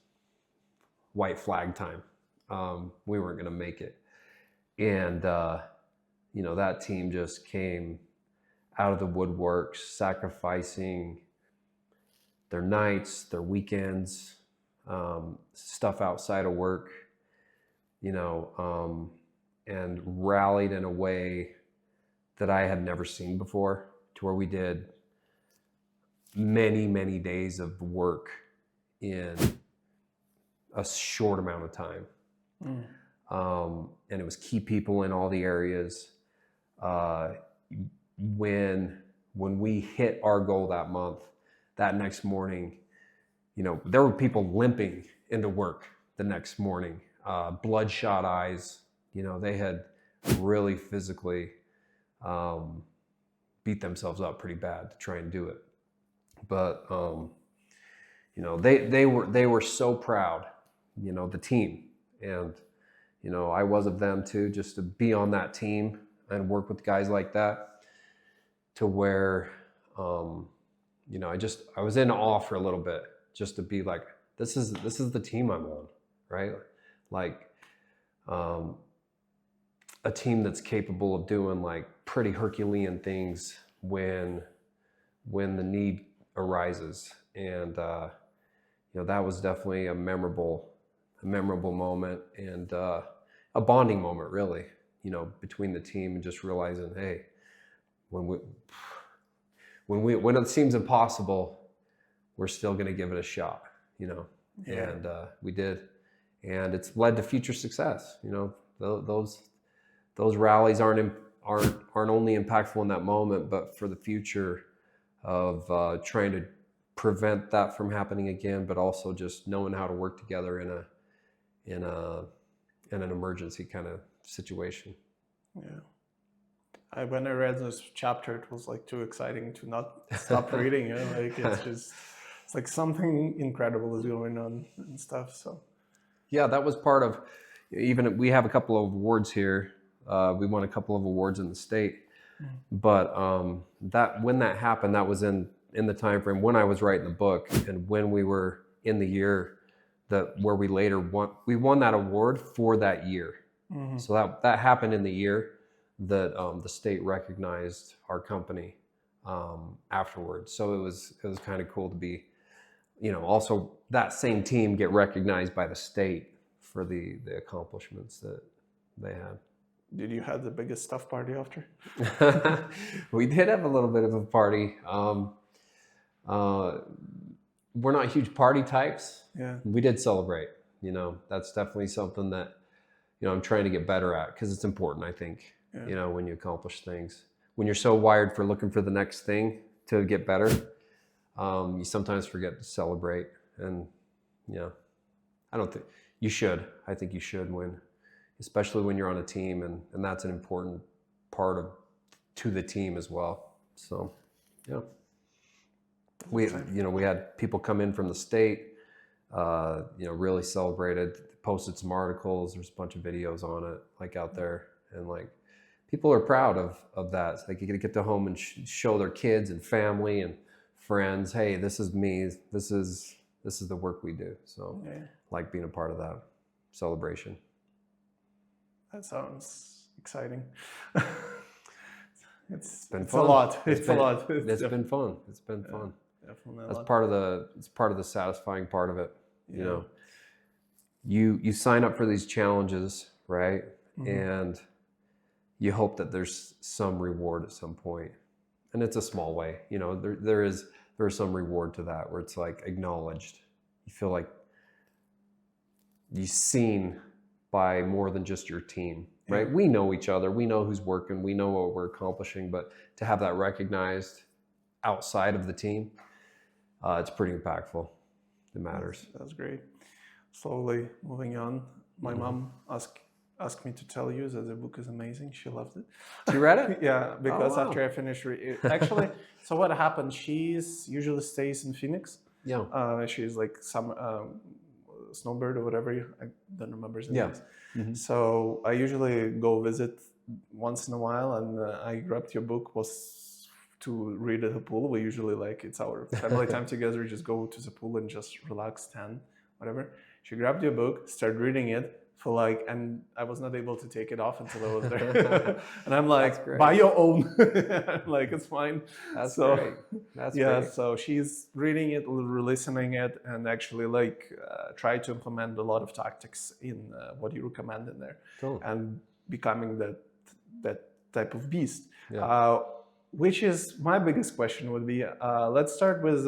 [SPEAKER 1] white flag time. We weren't going to make it. And, you know, that team just came out of the woodworks, sacrificing their nights, their weekends, stuff outside of work, you know, and rallied in a way that I had never seen before, to where we did many, many days of work in a short amount of time. And it was key people in all the areas. When we hit our goal that month, that next morning, you know, there were people limping into work the next morning, bloodshot eyes. You know, they had really physically beat themselves up pretty bad to try and do it. But you know, they were so proud, you know, the team, and you know, I was of them too, just to be on that team and work with guys like that, to where you know, I was in awe for a little bit, just to be like, this is the team I'm on, right? Like a team that's capable of doing like pretty Herculean things when the need arises. And you know, that was definitely a memorable moment, and a bonding moment, really, you know, between the team, and just realizing, hey, when it seems impossible, we're still going to give it a shot, you know. Yeah. And we did, and it's led to future success. You know, those rallies aren't only impactful in that moment, but for the future of trying to prevent that from happening again, but also just knowing how to work together in an emergency kind of situation.
[SPEAKER 2] Yeah. When I read this chapter, it was like too exciting to not stop reading. You know? Like it's like something incredible is going on and stuff. So
[SPEAKER 1] yeah, that was part of, even we have a couple of awards here. We won a couple of awards in the state, but that when that happened, that was in the time frame when I was writing the book, and when we were in the year where we later won that award for that year. So that happened in the year that the state recognized our company afterwards. So it was kind of cool to be, you know, also that same team get recognized by the state for the accomplishments that they had.
[SPEAKER 2] Did you have the biggest stuff party after?
[SPEAKER 1] We did have a little bit of a party. We're not huge party types.
[SPEAKER 2] Yeah.
[SPEAKER 1] We did celebrate. You know, that's definitely something that, you know, I'm trying to get better at, because it's important, I think. Yeah. You know, when you accomplish things, when you're so wired for looking for the next thing to get better, you sometimes forget to celebrate. And, you know, I don't think you should. I think you should, especially when you're on a team, and that's an important part to the team as well. So, yeah. We had people come in from the state, you know, really celebrated, posted some articles. There's a bunch of videos on it, like out there, and like people are proud of that. So they get to get to home and show their kids and family and friends, hey, this is me. This is the work we do. So, yeah. Like being a part of that celebration.
[SPEAKER 2] That sounds exciting. It's
[SPEAKER 1] been
[SPEAKER 2] it's
[SPEAKER 1] fun.
[SPEAKER 2] A lot. It's been fun.
[SPEAKER 1] It's been fun.
[SPEAKER 2] Definitely.
[SPEAKER 1] That's part of the satisfying part of it. Yeah. You know, you sign up for these challenges, right? And you hope that there's some reward at some point. And it's a small way, you know, there is some reward to that where it's like acknowledged. You feel like you're seen by more than just your team, right? We know each other, we know who's working, we know what we're accomplishing, but to have that recognized outside of the team, it's pretty impactful. It matters.
[SPEAKER 2] That's great. Slowly moving on. My mom asked me to tell you that the book is amazing. She loved it.
[SPEAKER 1] You read it?
[SPEAKER 2] Yeah, because
[SPEAKER 1] wow.
[SPEAKER 2] after I finished actually, so what happened? She's usually stays in Phoenix.
[SPEAKER 1] Yeah.
[SPEAKER 2] She's like some snowbird or whatever. I don't remember the
[SPEAKER 1] Yeah.
[SPEAKER 2] names. So I usually go visit once in a while, and I grabbed your book was to read at the pool. We usually it's our family time together. We just go to the pool and just relax, tan, whatever. She grabbed your book, started reading it for and I was not able to take it off until I was there. And I'm like, buy your own. Like, it's fine.
[SPEAKER 1] That's great. That's great.
[SPEAKER 2] So she's reading it, listening it, and actually try to implement a lot of tactics in what you recommend in there.
[SPEAKER 1] Cool.
[SPEAKER 2] And becoming that type of beast.
[SPEAKER 1] Yeah.
[SPEAKER 2] Which is my biggest question would be, let's start with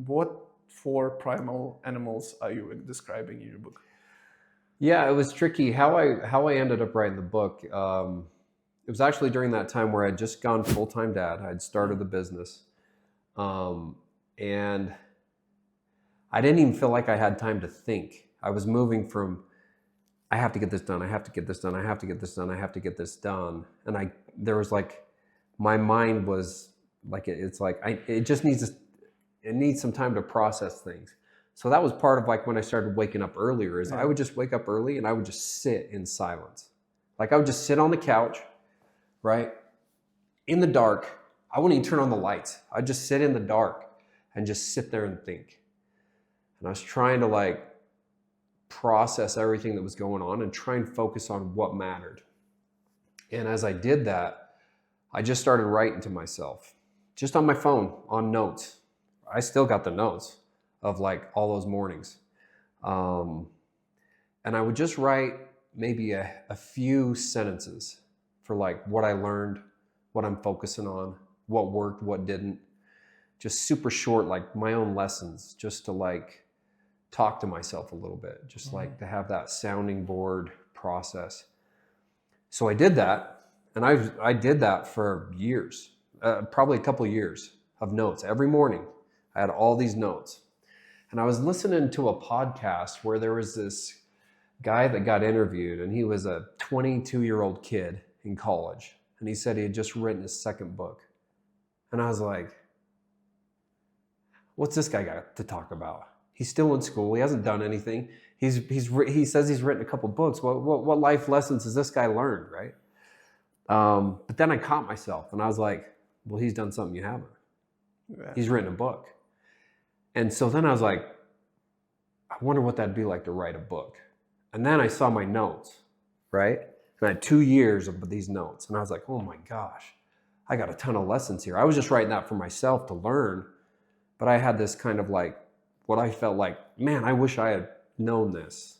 [SPEAKER 2] what 4 primal animals are you describing in your book?
[SPEAKER 1] Yeah, it was tricky. How I ended up writing the book, it was actually during that time where I'd just gone full-time dad. I'd started the business. And I didn't even feel like I had time to think. I was moving from, I have to get this done, I have to get this done, I have to get this done, I have to get this done. And there was my mind was it just needs it needs some time to process things. So that was part of when I started waking up earlier I would just wake up early and I would just sit in silence. I would just sit on the couch, right? In the dark. I wouldn't even turn on the lights. I'd just sit in the dark and just sit there and think. And I was trying to process everything that was going on and try and focus on what mattered. And as I did that, I just started writing to myself, just on my phone, on notes. I still got the notes of all those mornings. And I would just write maybe a few sentences for what I learned, what I'm focusing on, what worked, what didn't. Just super short, my own lessons, just to talk to myself a little bit, just to have that sounding board process. So I did that, and I did that for years, probably a couple of years of notes. Every morning I had all these notes. And I was listening to a podcast where there was this guy that got interviewed, and he was a 22-year-old kid in college. And he said he had just written his second book. And I was like, what's this guy got to talk about? He's still in school. He hasn't done anything. He says he's written a couple books. What life lessons has this guy learned, right? But then I caught myself, and I was like, well, he's done something you haven't.
[SPEAKER 2] Yeah.
[SPEAKER 1] He's written a book. And so then I was like, I wonder what that'd be like to write a book. And then I saw my notes, right? And I had 2 years of these notes. And I was like, oh my gosh, I got a ton of lessons here. I was just writing that for myself to learn. But I had this kind of what I felt man, I wish I had known this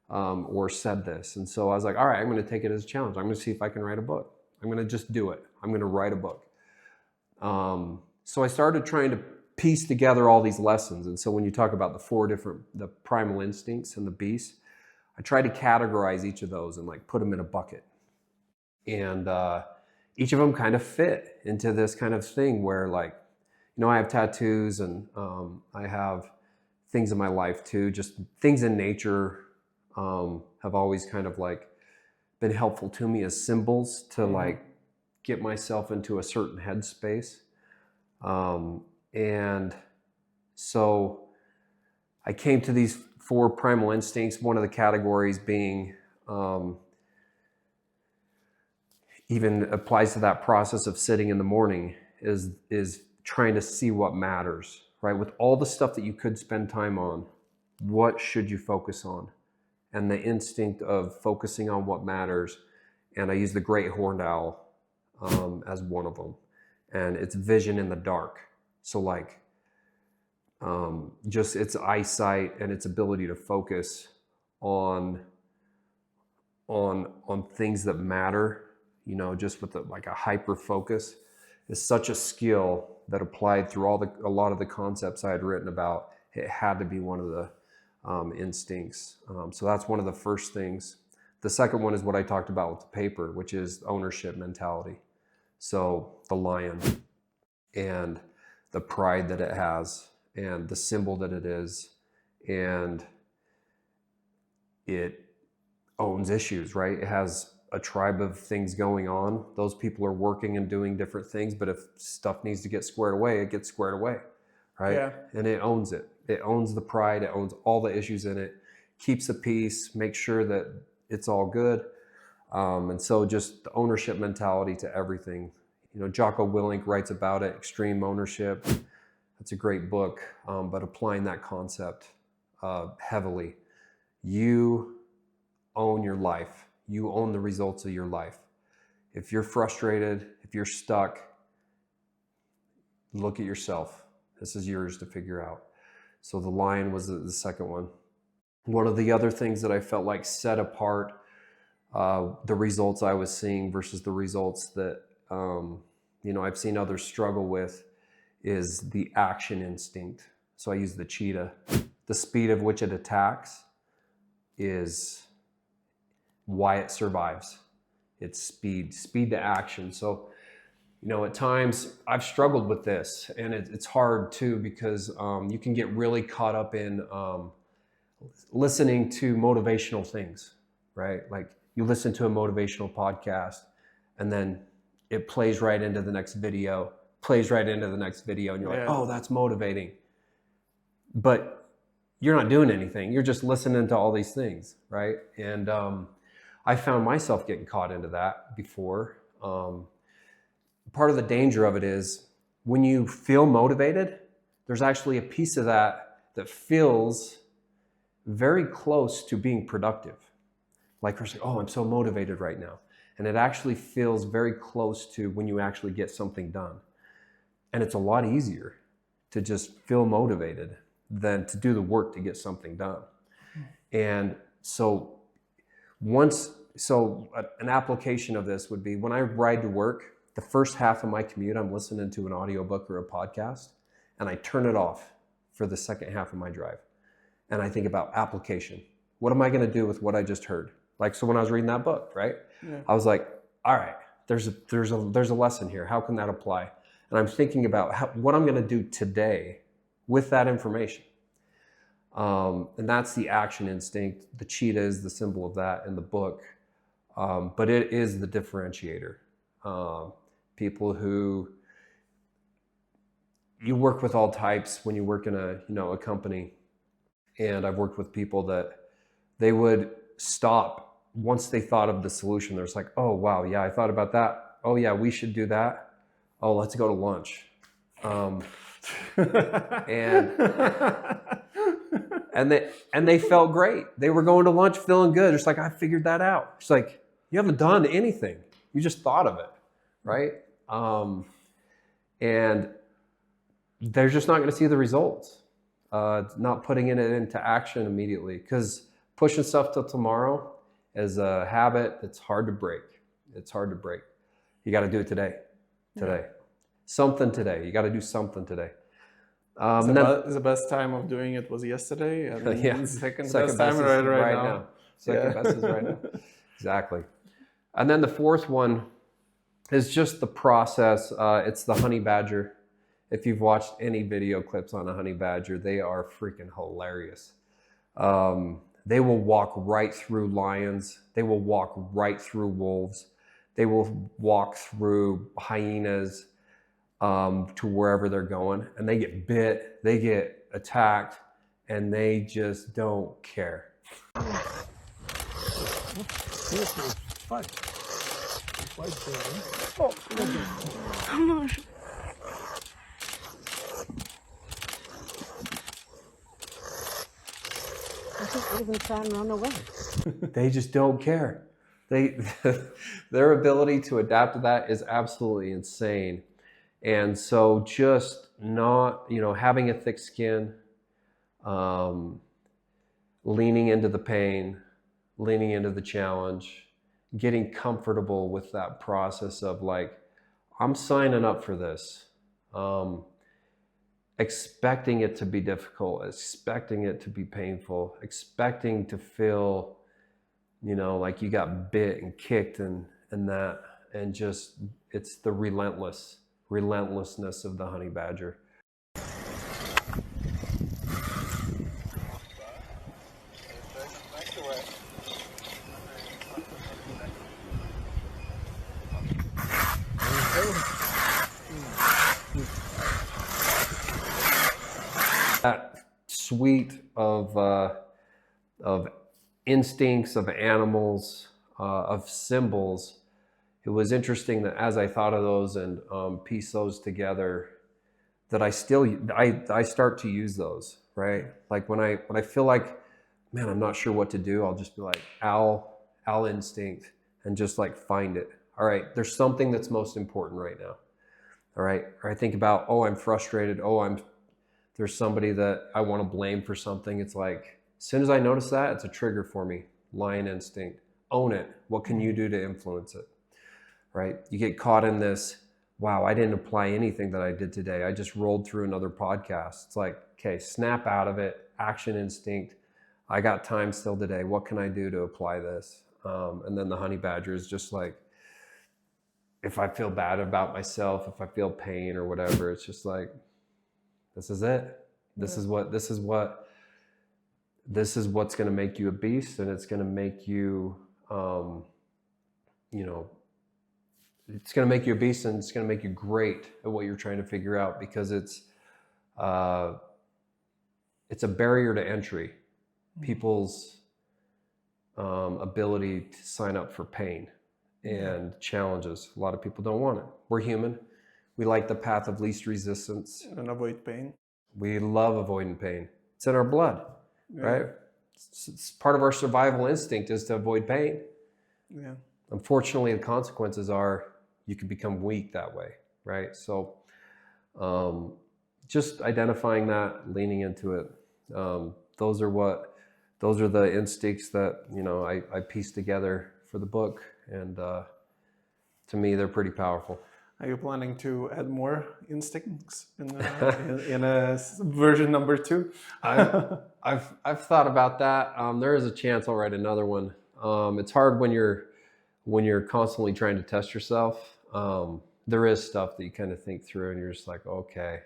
[SPEAKER 1] or said this. And so I was like, all right, I'm going to take it as a challenge. I'm going to see if I can write a book. I'm going to just do it. I'm going to write a book. So I started trying to piece together all these lessons. And so when you talk about the primal instincts and the beasts, I try to categorize each of those and put them in a bucket. And each of them kind of fit into this kind of thing where I have tattoos, and I have things in my life too, just things in nature have always kind of been helpful to me as symbols to get myself into a certain headspace. And so I came to these 4 primal instincts, one of the categories being even applies to that process of sitting in the morning is trying to see what matters, right? With all the stuff that you could spend time on, what should you focus on? And the instinct of focusing on what matters. And I use the great horned owl as one of them. And it's vision in the dark. So just its eyesight and its ability to focus on things that matter, you know, just with like a hyper focus, is such a skill that applied through a lot of the concepts I had written about. It had to be one of the instincts. So that's one of the first things. The second one is what I talked about with the paper, which is ownership mentality. So the lion and the pride that it has and the symbol that it is, and it owns issues, right? It has a tribe of things going on. Those people are working and doing different things, but if stuff needs to get squared away, it gets squared away, right?
[SPEAKER 2] Yeah.
[SPEAKER 1] And it owns it. It owns the pride. It owns all the issues in it, keeps the peace, makes sure that it's all good. And so just the ownership mentality to everything. You know, Jocko Willink writes about it, Extreme Ownership. That's a great book, but applying that concept heavily. You own your life. You own the results of your life. If you're frustrated, if you're stuck, look at yourself. This is yours to figure out. So the lion was the second one. One of the other things that I felt like set apart the results I was seeing versus the results that you know, I've seen others struggle with is the action instinct. So I use the cheetah. The speed of which it attacks is why it survives. It's speed to action. So, you know, at times I've struggled with this, and it's hard too, because you can get really caught up in listening to motivational things, right? Like you listen to a motivational podcast and then it plays right into the next video, and you're like, oh, that's motivating. But you're not doing anything. You're just listening to all these things, right? And I found myself getting caught into that before. Part of the danger of it is when you feel motivated, there's actually a piece of that feels very close to being productive. Like you're saying, oh, I'm so motivated right now. And it actually feels very close to when you actually get something done. And it's a lot easier to just feel motivated than to do the work to get something done. And so an application of this would be when I ride to work, the first half of my commute, I'm listening to an audiobook or a podcast, and I turn it off for the second half of my drive. And I think about application. What am I going to do with what I just heard? Like, so when I was reading that book, right? Yeah. I was like, all right, there's a lesson here. How can that apply? And I'm thinking about what I'm going to do today with that information. And that's the action instinct. The cheetah is the symbol of that in the book. But it is the differentiator. People who, you work with all types when you work in a company. And I've worked with people that they would stop once they thought of the solution. They're just like, oh, wow, yeah, I thought about that. Oh, yeah, we should do that. Oh, let's go to lunch. And they felt great. They were going to lunch feeling good. It's like, I figured that out. It's like, you haven't done anything. You just thought of it, right? And they're just not going to see the results. Not putting it into action immediately, because pushing stuff till tomorrow is a habit that's hard to break. It's hard to break. You got to do it today. Something today. You got to do something today.
[SPEAKER 2] The best time of doing it was yesterday, and then second best time right now.
[SPEAKER 1] Second best is right now. Exactly. And then the fourth one is just the process. It's the honey badger. If you've watched any video clips on a honey badger, they are freaking hilarious. They will walk right through lions. They will walk right through wolves. They will walk through hyenas to wherever they're going. And they get bit, they get attacked, and they just don't care.
[SPEAKER 6] Even try and run away.
[SPEAKER 1] They just don't care. Their ability to adapt to that is absolutely insane. And so just not, having a thick skin, leaning into the pain, leaning into the challenge, getting comfortable with that process of like, I'm signing up for this. Expecting it to be difficult, expecting it to be painful, expecting to feel, like you got bit and kicked and that, and just, it's the relentlessness of the honey badger. That suite of instincts, of animals, of symbols. It was interesting that as I thought of those and piece those together, that I start to use those, right? Like when I feel like, man, I'm not sure what to do, I'll just be like, owl instinct, and just like find it. All right, there's something that's most important right now. All right, or I think about, I'm frustrated. There's somebody that I want to blame for something. It's like, as soon as I notice that, it's a trigger for me. Lion instinct. Own it. What can you do to influence it? Right? You get caught in this, wow, I didn't apply anything that I did today. I just rolled through another podcast. It's like, okay, snap out of it. Action instinct. I got time still today. What can I do to apply this? And then the honey badger is just like, if I feel bad about myself, if I feel pain or whatever, it's just like, this is it. This is what's going to make you a beast, and it's going to make you, it's going to make you a beast, and it's going to make you great at what you're trying to figure out, because it's a barrier to entry. People's ability to sign up for pain and challenges. A lot of people don't want it. We're human. We like the path of least resistance.
[SPEAKER 2] And avoid pain.
[SPEAKER 1] We love avoiding pain. It's in our blood, right? It's part of our survival instinct is to avoid pain.
[SPEAKER 2] Yeah.
[SPEAKER 1] Unfortunately, the consequences are you can become weak that way, right? So just identifying that, leaning into it. Those are the instincts that, I pieced together for the book. And to me, they're pretty powerful.
[SPEAKER 2] Are you planning to add more instincts in a version number 2?
[SPEAKER 1] I've thought about that. There is a chance I'll write another one. It's hard when you're constantly trying to test yourself. There is stuff that you kind of think through, and you're just like, okay,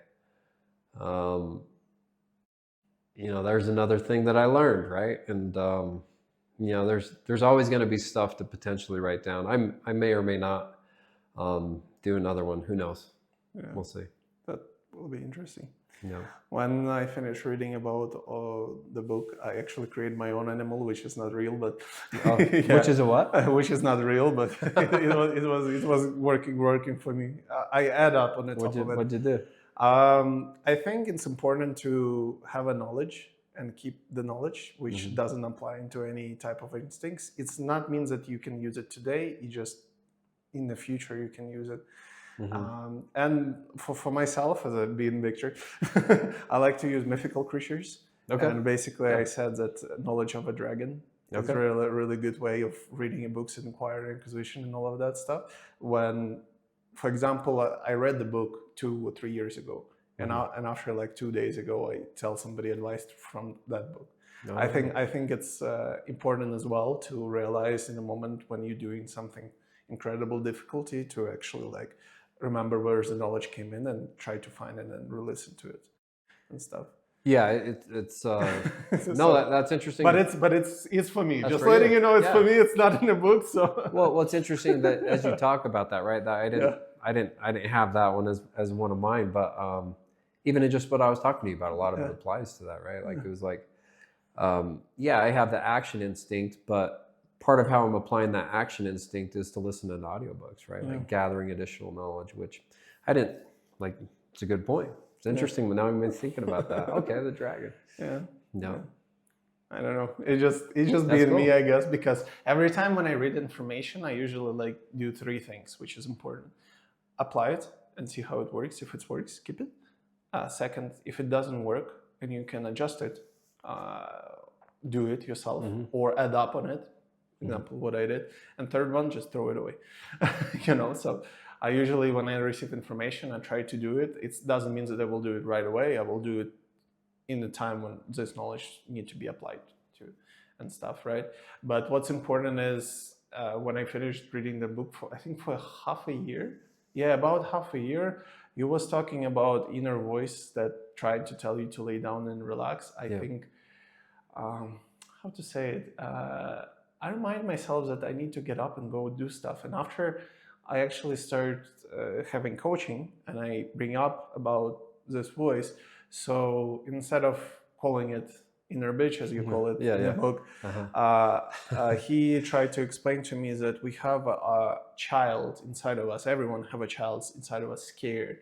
[SPEAKER 1] there's another thing that I learned, right? And there's always going to be stuff to potentially write down. I may or may not do another one. Who knows?
[SPEAKER 2] Yeah.
[SPEAKER 1] We'll see.
[SPEAKER 2] That will be interesting.
[SPEAKER 1] Yeah.
[SPEAKER 2] When I finish reading about the book, I actually create my own animal, which is not real, but
[SPEAKER 1] Which is a what?
[SPEAKER 2] Which is not real, but it was working for me. I add up on the top of it.
[SPEAKER 1] What'd you do?
[SPEAKER 2] I think it's important to have a knowledge and keep the knowledge, which doesn't apply into any type of instincts. It's not means that you can use it today. You just in the future you can use it. And for myself, as a being Viktor, I like to use mythical creatures. Okay. And basically, I said that knowledge of a dragon is a really good way of reading books and inquiry, inquisition, and all of that stuff. When, for example, I read the book 2 or 3 years ago, and after like 2 days ago, I tell somebody advice from that book. I think it's important as well to realize in the moment when you're doing something incredible difficulty to actually like remember where the knowledge came in and try to find it and re-listen to it and stuff.
[SPEAKER 1] Yeah, it's that's interesting.
[SPEAKER 2] But it's for me.
[SPEAKER 1] That's
[SPEAKER 2] just
[SPEAKER 1] for
[SPEAKER 2] letting you know, it's
[SPEAKER 1] yeah.
[SPEAKER 2] for me. It's not in a book. So
[SPEAKER 1] well, it's interesting that as you talk about that, right? That I didn't have that one as one of mine, but even in just what I was talking to you about, a lot of it applies to that, right? Like it was like, I have the action instinct, but part of how I'm applying that action instinct is to listen to audiobooks, right? Like gathering additional knowledge, which I didn't like. It's a good point. It's interesting, but now I'm thinking about that. Okay, the dragon.
[SPEAKER 2] Yeah.
[SPEAKER 1] No.
[SPEAKER 2] I don't know. It just being me, I guess, because every time when I read information, I usually like do 3 things, which is important. Apply it and see how it works. If it works, keep it. Second, if it doesn't work and you can adjust it, do it yourself or add up on it. Example, what I did. And third one, just throw it away. So I usually, when I receive information, I try to do it. It doesn't mean that I will do it right away. I will do it in the time when this knowledge needs to be applied to and stuff, right? But what's important is when I finished reading the book, I think for half a year, about half a year, he was talking about inner voice that tried to tell you to lay down and relax. I think, how to say it? I remind myself that I need to get up and go do stuff. And after I actually start having coaching and I bring up about this voice, so instead of calling it inner bitch, as you call it in the book, he tried to explain to me that we have a child inside of us. Everyone have a child inside of us, scared,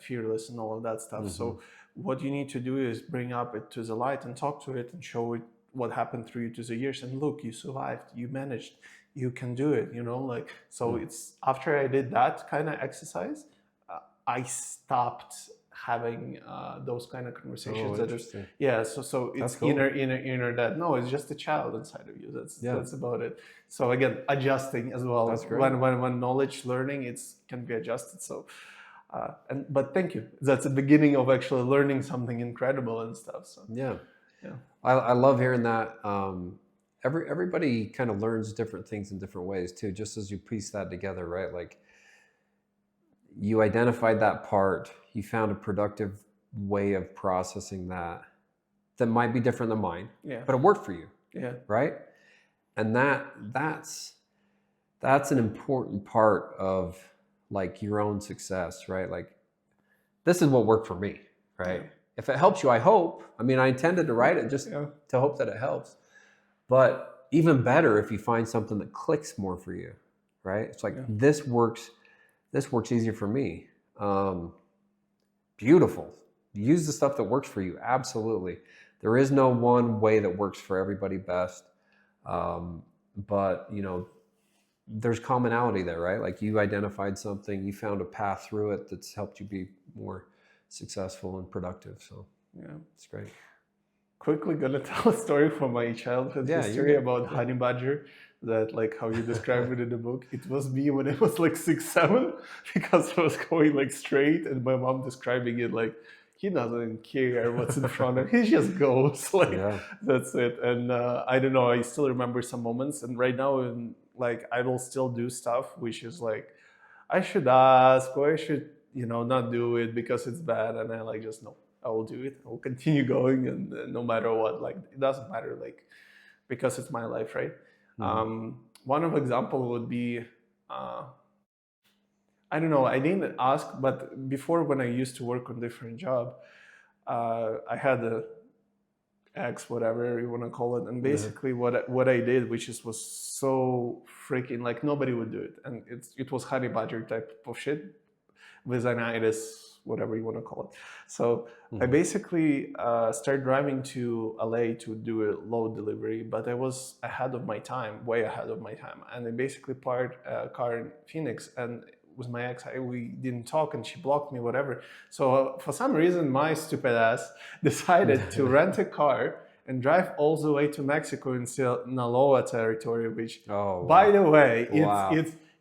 [SPEAKER 2] fearless, and all of that stuff. So what you need to do is bring up it to the light and talk to it and show it what happened through you to the years. And look, you survived, you managed, you can do it. So it's after I did that kind of exercise, I stopped having those kind of conversations. So it's cool. inner that no, it's just a child inside of you. That's about it. So again, adjusting as well. That's great. When knowledge learning, can be adjusted. So but thank you. That's the beginning of actually learning something incredible and stuff. So
[SPEAKER 1] I love hearing that. Everybody kind of learns different things in different ways too. Just as you piece that together, right? Like, you identified that part, you found a productive way of processing that might be different than mine, but it worked for you, right? And that's an important part of like your own success, right? Like, this is what worked for me, right? If it helps you, I hope. I mean, I intended to write it just to hope that it helps, but even better if you find something that clicks more for you, right? It's like, this works easier for me. Beautiful. Use the stuff that works for you. Absolutely. There is no one way that works for everybody best. But there's commonality there, right? Like, you identified something, you found a path through it that's helped you be more successful and productive. So it's great.
[SPEAKER 2] Quickly gonna tell a story from my childhood history about honey badger. That, like how you described it in the book, it was me when I was like 6, 7, because I was going like straight, and my mom describing it like, he doesn't care what's in front of him, he just goes that's it. And I don't know, I still remember some moments, and right now I will still do stuff which is like, I should ask, or I should not do it because it's bad, and I just no, I will do it, I will continue going, and no matter what, like, it doesn't matter, like, because it's my life, right? One of example would be, I don't know, I didn't ask, but before, when I used to work on different job, I had a ex, whatever you want to call it, and basically what I did, which was so freaking, like, nobody would do it, and it was honey badger type of shit, with anitis, whatever you want to call it. So I basically started driving to LA to do a load delivery, but I was ahead of my time, way ahead of my time. And I basically parked a car in Phoenix, and with my ex, we didn't talk, and she blocked me, whatever. So for some reason, my stupid ass decided to rent a car and drive all the way to Mexico in Sinaloa territory, which, by the way,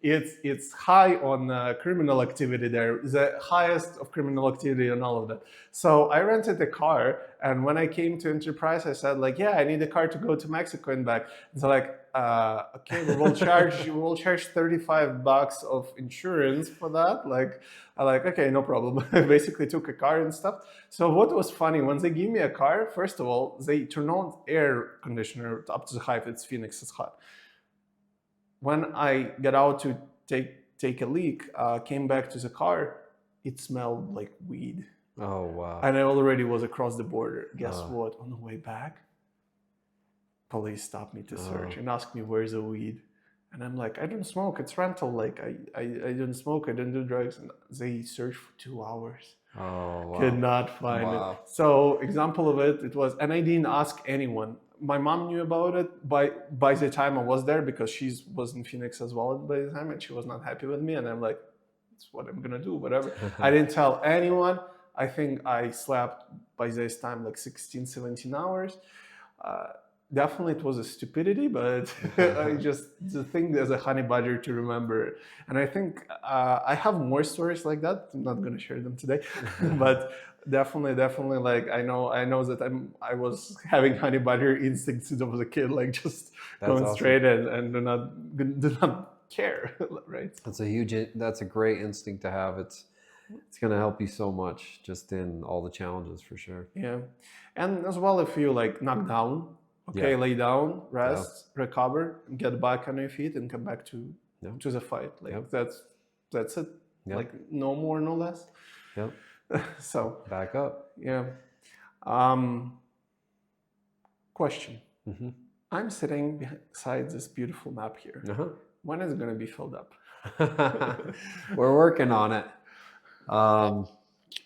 [SPEAKER 2] it's high on criminal activity there, the highest of criminal activity and all of that. So I rented a car, and when I came to Enterprise, I said like, I need a car to go to Mexico and back. It's like, okay, we will charge $35 of insurance for that. Like, okay, no problem. I basically took a car and stuff. So what was funny, when they give me a car, first of all, they turn on air conditioner up to the high. It's Phoenix, it's hot. When I got out to take a leak, came back to the car, it smelled like weed.
[SPEAKER 1] Oh, wow.
[SPEAKER 2] And I already was across the border. Guess what? On the way back, police stopped me to search and asked me, where's the weed? And I'm like, I don't smoke, it's rental. Like, I don't smoke, I don't do drugs. And they searched for 2 hours.
[SPEAKER 1] Oh, wow.
[SPEAKER 2] Could not find it. So example of it was, and I didn't ask anyone. My mom knew about it by the time I was there, because she was in Phoenix as well by the time, and she was not happy with me. And I'm like, it's what I'm gonna do, whatever. I didn't tell anyone. I think I slept by this time like 16, 17 hours. Definitely it was a stupidity, but I just the thing as a honey badger to remember. And I think I have more stories like that. I'm not gonna share them today, but definitely like I know that I was having honey badger instincts since I was a kid, like just
[SPEAKER 1] That's
[SPEAKER 2] going
[SPEAKER 1] awesome.
[SPEAKER 2] straight and do not care, right?
[SPEAKER 1] That's a great instinct to have. It's going to help you so much just in all the challenges for sure.
[SPEAKER 2] Yeah, and as well if you like knock down, okay,
[SPEAKER 1] Yeah.
[SPEAKER 2] lay down, rest, recover, get back on your feet, and come back to
[SPEAKER 1] Yeah.
[SPEAKER 2] to the fight. Like
[SPEAKER 1] Yep.
[SPEAKER 2] that's it.
[SPEAKER 1] Yep.
[SPEAKER 2] Like no more, no less.
[SPEAKER 1] Yep.
[SPEAKER 2] So
[SPEAKER 1] Back up.
[SPEAKER 2] yeah. Question.
[SPEAKER 1] Mm-hmm.
[SPEAKER 2] I'm sitting beside this beautiful map here.
[SPEAKER 1] Uh-huh.
[SPEAKER 2] When is it going to be filled up?
[SPEAKER 1] We're working on it.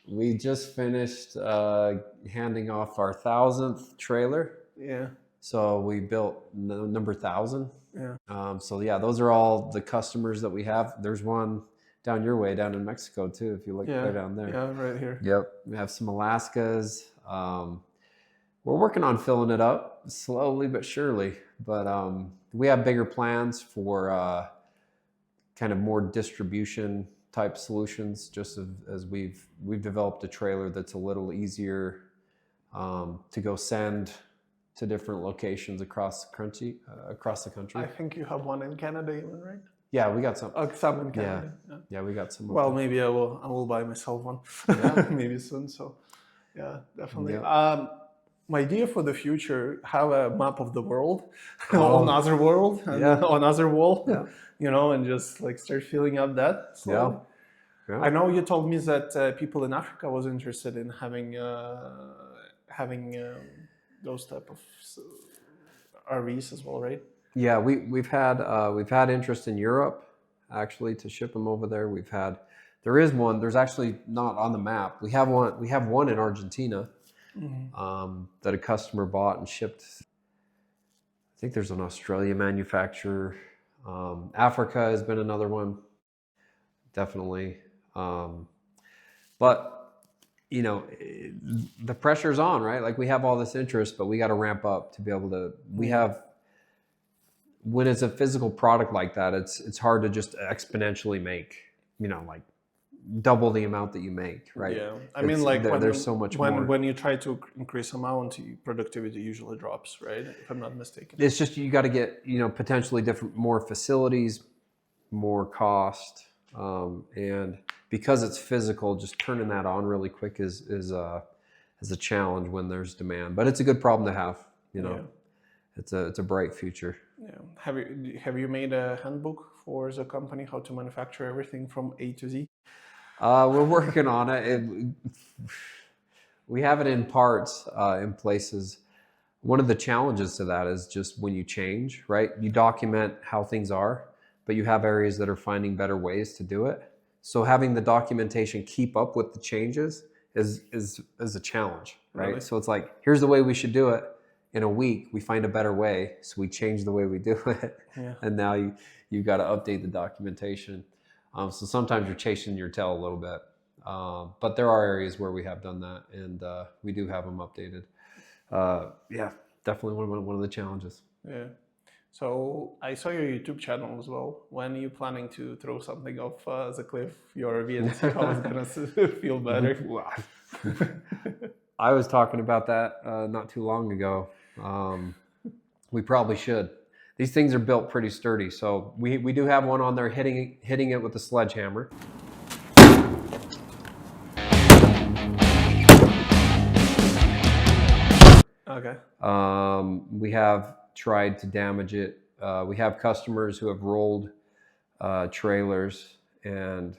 [SPEAKER 1] We just finished handing off our 1,000th trailer.
[SPEAKER 2] Yeah.
[SPEAKER 1] So we built number 1,000.
[SPEAKER 2] Yeah.
[SPEAKER 1] So yeah, those are all the customers that we have. There's one down your way, down in Mexico too, if you look right down there.
[SPEAKER 2] Yeah, right here.
[SPEAKER 1] Yep. We have some Alaskas. We're working on filling it up slowly but surely. But we have bigger plans for kind of more distribution type solutions, just as we've developed a trailer that's a little easier to go send to different locations across the country.
[SPEAKER 2] I think you have one in Canada even, right?
[SPEAKER 1] Yeah, we got some.
[SPEAKER 2] Some in Canada.
[SPEAKER 1] Yeah, we got some.
[SPEAKER 2] Well, maybe I will buy myself one.
[SPEAKER 1] Yeah.
[SPEAKER 2] Maybe soon. So yeah, definitely.
[SPEAKER 1] Yeah.
[SPEAKER 2] My idea for the future, have a map of the world
[SPEAKER 1] Oh.
[SPEAKER 2] on other world and
[SPEAKER 1] Yeah.
[SPEAKER 2] on other wall,
[SPEAKER 1] Yeah.
[SPEAKER 2] you know, and just like start filling up that slowly.
[SPEAKER 1] Yeah.
[SPEAKER 2] I know you told me that people in Africa was interested in having those type of RVs as well, right?
[SPEAKER 1] Yeah, we've had interest in Europe actually to ship them over there. There is one. There's actually not on the map. We have one in Argentina that a customer bought and shipped. I think there's an Australia manufacturer. Africa has been another one, definitely. But you know, the pressure's on, right? Like we have all this interest, but we got to ramp up to be able to. When it's a physical product like that, it's hard to just exponentially make, you know, like double the amount that you make, right?
[SPEAKER 2] Yeah, I mean, like
[SPEAKER 1] there's so much more.
[SPEAKER 2] When you try to increase amount, productivity usually drops, right? If I'm not mistaken.
[SPEAKER 1] It's just you got to get, you know, potentially more facilities, more cost, and because it's physical, just turning that on really quick is a challenge when there's demand. But it's a good problem to have, you know. Yeah. It's a bright future.
[SPEAKER 2] Yeah. Have you made a handbook for the company how to manufacture everything from A to Z?
[SPEAKER 1] We're working on it. We have it in parts in places. One of the challenges to that is just when you change, right? You document how things are, but you have areas that are finding better ways to do it. So having the documentation keep up with the changes is a challenge, right?
[SPEAKER 2] Really?
[SPEAKER 1] So it's like, here's the way we should do it. In a week, we find a better way, so we change the way we do it.
[SPEAKER 2] Yeah.
[SPEAKER 1] And now you've got to update the documentation. So sometimes you're chasing your tail a little bit. But there are areas where we have done that, and we do have them updated. Yeah, definitely one of the challenges.
[SPEAKER 2] Yeah. So I saw your YouTube channel as well. When are you planning to throw something off the cliff, your RV, and see how it's going to feel better?
[SPEAKER 1] I was talking about that not too long ago. We probably should. These things are built pretty sturdy, so we do have one on there hitting it with a sledgehammer.
[SPEAKER 2] Okay.
[SPEAKER 1] We have tried to damage it. We have customers who have rolled trailers, and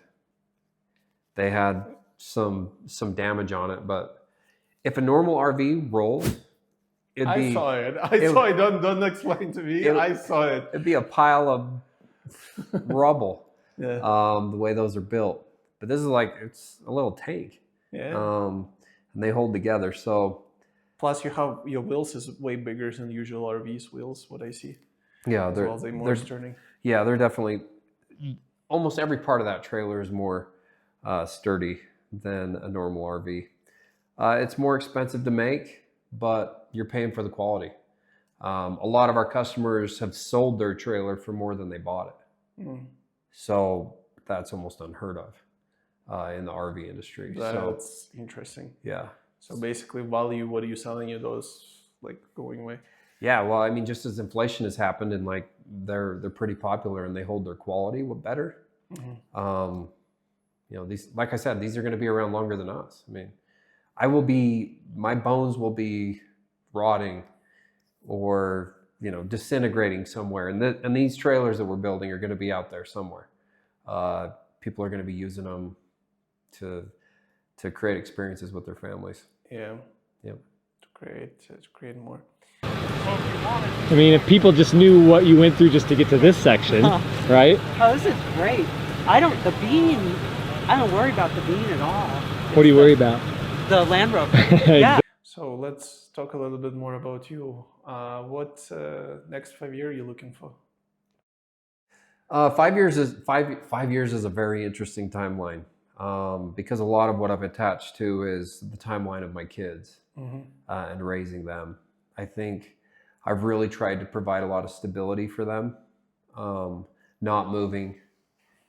[SPEAKER 1] they had some damage on it. But if a normal RV rolls,
[SPEAKER 2] I saw it. Don't explain to me. I saw it.
[SPEAKER 1] It'd be a pile of rubble.
[SPEAKER 2] Yeah.
[SPEAKER 1] The way those are built. But this is like, it's a little tank.
[SPEAKER 2] Yeah.
[SPEAKER 1] And they hold together. So
[SPEAKER 2] plus, you have your wheels is way bigger than usual RVs wheels. What I see.
[SPEAKER 1] yeah,
[SPEAKER 2] They're more turning.
[SPEAKER 1] Yeah, they're definitely. Almost every part of that trailer is more sturdy than a normal RV. It's more expensive to make, but you're paying for the quality. A lot of our customers have sold their trailer for more than they bought it. So that's almost unheard of in the RV industry.
[SPEAKER 2] That's interesting.
[SPEAKER 1] Yeah.
[SPEAKER 2] So basically, value, what are you selling you those like going away?
[SPEAKER 1] Yeah, well, I mean, just as inflation has happened and like they're pretty popular and they hold their quality better. You know, these, like I said, these are going to be around longer than us. I mean, my bones will be rotting or, you know, disintegrating somewhere. And these trailers that we're building are going to be out there somewhere. People are going to be using them to create experiences with their families.
[SPEAKER 2] Yeah.
[SPEAKER 1] Yep.
[SPEAKER 2] To create more.
[SPEAKER 7] I mean, if people just knew what you went through just to get to this section, right?
[SPEAKER 8] Oh, this is great. I don't worry about the bean at all.
[SPEAKER 7] What do you worry about?
[SPEAKER 8] The Land Rover. Yeah.
[SPEAKER 2] So let's talk a little bit more about you. What next 5 years are you looking for?
[SPEAKER 1] 5 years is a very interesting timeline because a lot of what I've attached to is the timeline of my kids and raising them. I think I've really tried to provide a lot of stability for them, not moving,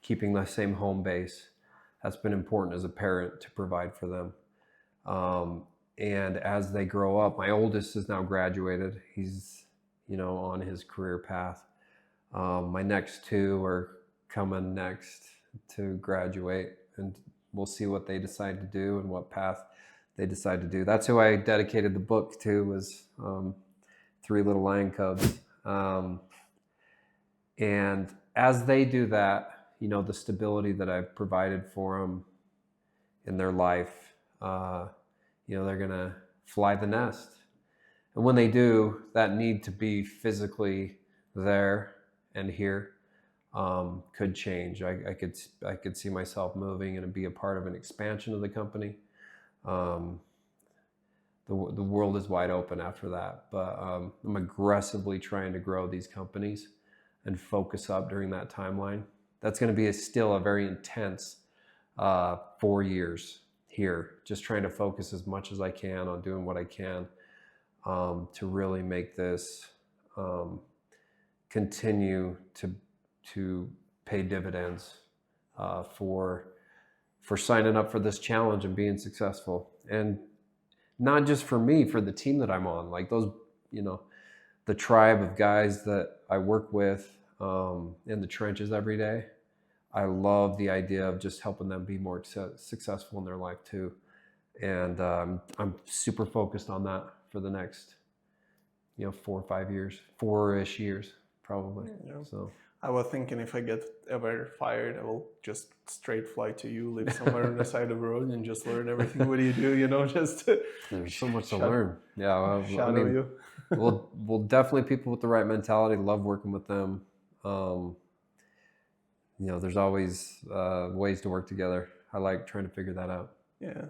[SPEAKER 1] keeping the same home base. That's been important as a parent to provide for them. And as they grow up, my oldest is now graduated. He's, you know, on his career path. My next two are coming next to graduate, and we'll see what they decide to do and what path they decide to do. That's who I dedicated the book to, was Three Little Lion Cubs. And as they do that, you know, the stability that I've provided for them in their life, you know, they're gonna fly the nest. And when they do, that need to be physically there and here could change. I could see myself moving and be a part of an expansion of the company. The world is wide open after that, but I'm aggressively trying to grow these companies and focus up during that timeline. That's going to be still a very intense 4 years here, just trying to focus as much as I can on doing what I can to really make this continue to pay dividends for signing up for this challenge and being successful. And not just for me, for the team that I'm on, like those, you know, the tribe of guys that I work with in the trenches every day. I love the idea of just helping them be more successful in their life too. And I'm super focused on that for the next, you know, 4 or 5 years, 4-ish years, probably.
[SPEAKER 2] Yeah.
[SPEAKER 1] So
[SPEAKER 2] I was thinking if I get ever fired, I will just straight fly to you, live somewhere on the side of the road, and just learn everything. What do you do? You know, just
[SPEAKER 1] there's so much to learn. Yeah, well,
[SPEAKER 2] shadow
[SPEAKER 1] I mean,
[SPEAKER 2] you.
[SPEAKER 1] we'll definitely, people with the right mentality, love working with them. You know, there's always ways to work together. I like trying to figure that out.
[SPEAKER 2] Yeah.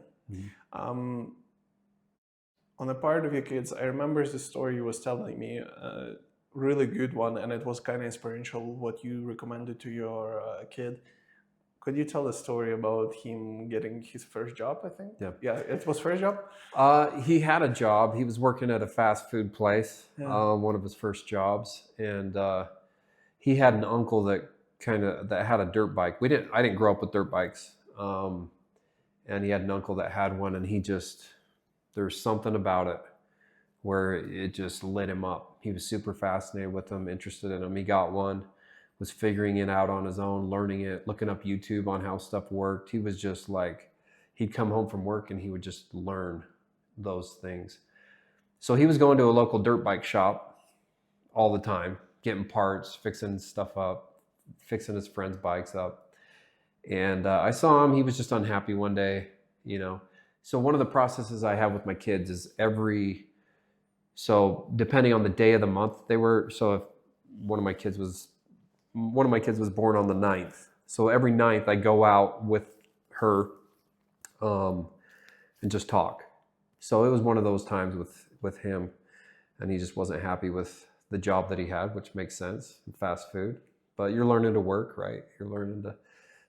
[SPEAKER 2] On the part of your kids, I remember the story you was telling me, really good one, and it was kind of inspirational, what you recommended to your kid. Could you tell the story about him getting his first job, I think? Yeah, it was first job?
[SPEAKER 1] He had a job. He was working at a fast food place,
[SPEAKER 2] Yeah.
[SPEAKER 1] one of his first jobs. And he had an uncle that had a dirt bike. I didn't grow up with dirt bikes. And he had an uncle that had one, and there's something about it where it just lit him up. He was super fascinated with them, interested in them. He got one, was figuring it out on his own, learning it, looking up YouTube on how stuff worked. He was just like, he'd come home from work and he would just learn those things. So he was going to a local dirt bike shop all the time, getting parts, fixing stuff up, fixing his friends' bikes up. And I saw him, he was just unhappy one day, you know. So one of the processes I have with my kids is so depending on the day of the month so if one of my kids was born on the 9th. So every 9th I go out with her and just talk. So it was one of those times with him, and he just wasn't happy with the job that he had, which makes sense, fast food. But you're learning to work, right? You're learning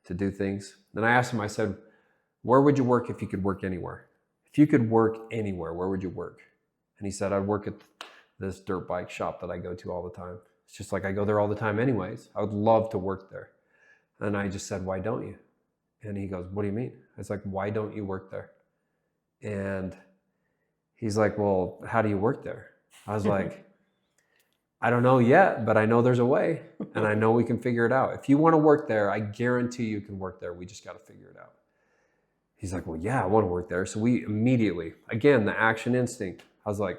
[SPEAKER 1] to do things. And I asked him, I said, where would you work if you could work anywhere? If you could work anywhere, where would you work? And he said, I'd work at this dirt bike shop that I go to all the time. It's just like I go there all the time anyways. I would love to work there. And I just said, why don't you? And he goes, what do you mean? I was like, why don't you work there? And he's like, well, how do you work there? I was like, I don't know yet, but I know there's a way, and I know we can figure it out. If you want to work there, I guarantee you can work there. We just got to figure it out. He's like, well, yeah, I want to work there. So we immediately, again, the action instinct. I was like,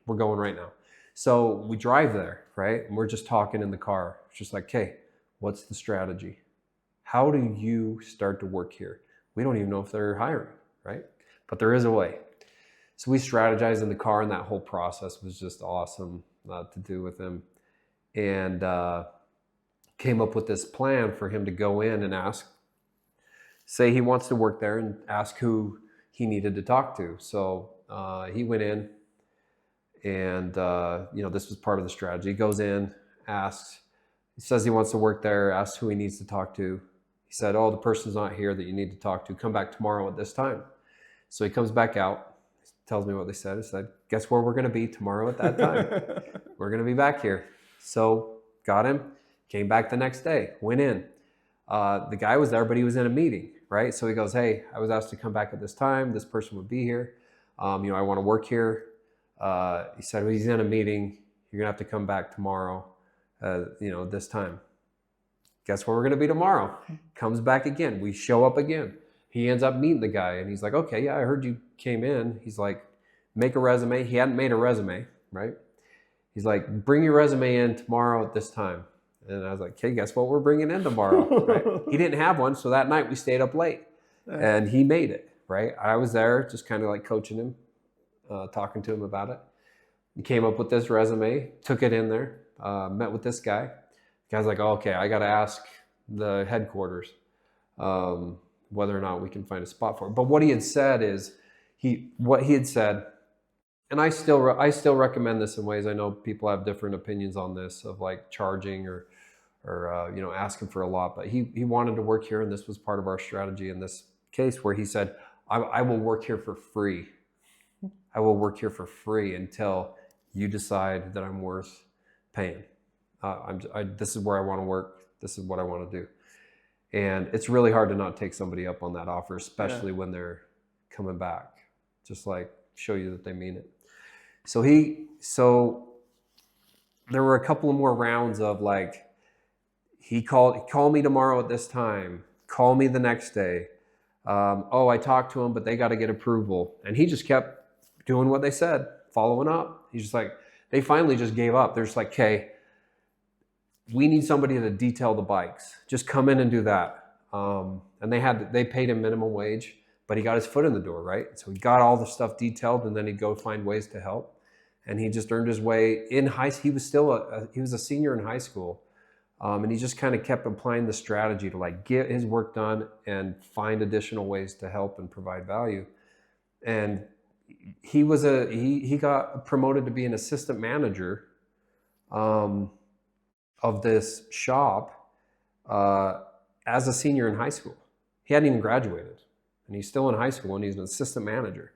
[SPEAKER 1] we're going right now. So we drive there, right? And we're just talking in the car. It's just like, okay, what's the strategy? How do you start to work here? We don't even know if they're hiring, right? But there is a way. So we strategized in the car, and that whole process was just awesome to do with him. And came up with this plan for him to go in and ask, say he wants to work there, and ask who he needed to talk to. So he went in, and this was part of the strategy. He goes in, asks, he says he wants to work there, asks who he needs to talk to. He said, oh, the person's not here that you need to talk to. Come back tomorrow at this time. So he comes back out, tells me what they said. He said, guess where we're going to be tomorrow at that time? We're going to be back here. So got him, came back the next day, went in. The guy was there, but he was in a meeting, right? So he goes, hey, I was asked to come back at this time. This person would be here. I want to work here. He said, well, he's in a meeting. You're going to have to come back tomorrow, this time. Guess where we're going to be tomorrow? Comes back again. We show up again. He ends up meeting the guy, and he's like, okay, yeah, I heard you came in. He's like, make a resume. He hadn't made a resume, right? He's like, bring your resume in tomorrow at this time. And I was like, okay, guess what we're bringing in tomorrow, right? He didn't have one, so that night we stayed up late, and he made it, right? I was there just kind of like coaching him, talking to him about it. He came up with this resume, took it in there, met with this guy. The guy's like, oh, okay, I got to ask the headquarters whether or not we can find a spot for it. But what he had said is, and I still recommend this in ways. I know people have different opinions on this, of like charging or asking for a lot. But he wanted to work here, and this was part of our strategy in this case, where he said, I will work here for free. I will work here for free until you decide that I'm worth paying. This is where I want to work. This is what I want to do. And it's really hard to not take somebody up on that offer, especially when they're coming back. Just like show you that they mean it. So there were a couple of more rounds of like, call me tomorrow at this time, call me the next day. I talked to him, but they got to get approval. And he just kept doing what they said, following up. He's just like, they finally just gave up. They're just like, okay, we need somebody to detail the bikes. Just come in and do that. And they paid him minimum wage, but he got his foot in the door, right? So he got all the stuff detailed, and then he'd go find ways to help. And he just earned his way in he was a senior in high school. And he just kind of kept applying the strategy to like get his work done and find additional ways to help and provide value. And he got promoted to be an assistant manager of this shop as a senior in high school. He hadn't even graduated, and he's still in high school, and he's an assistant manager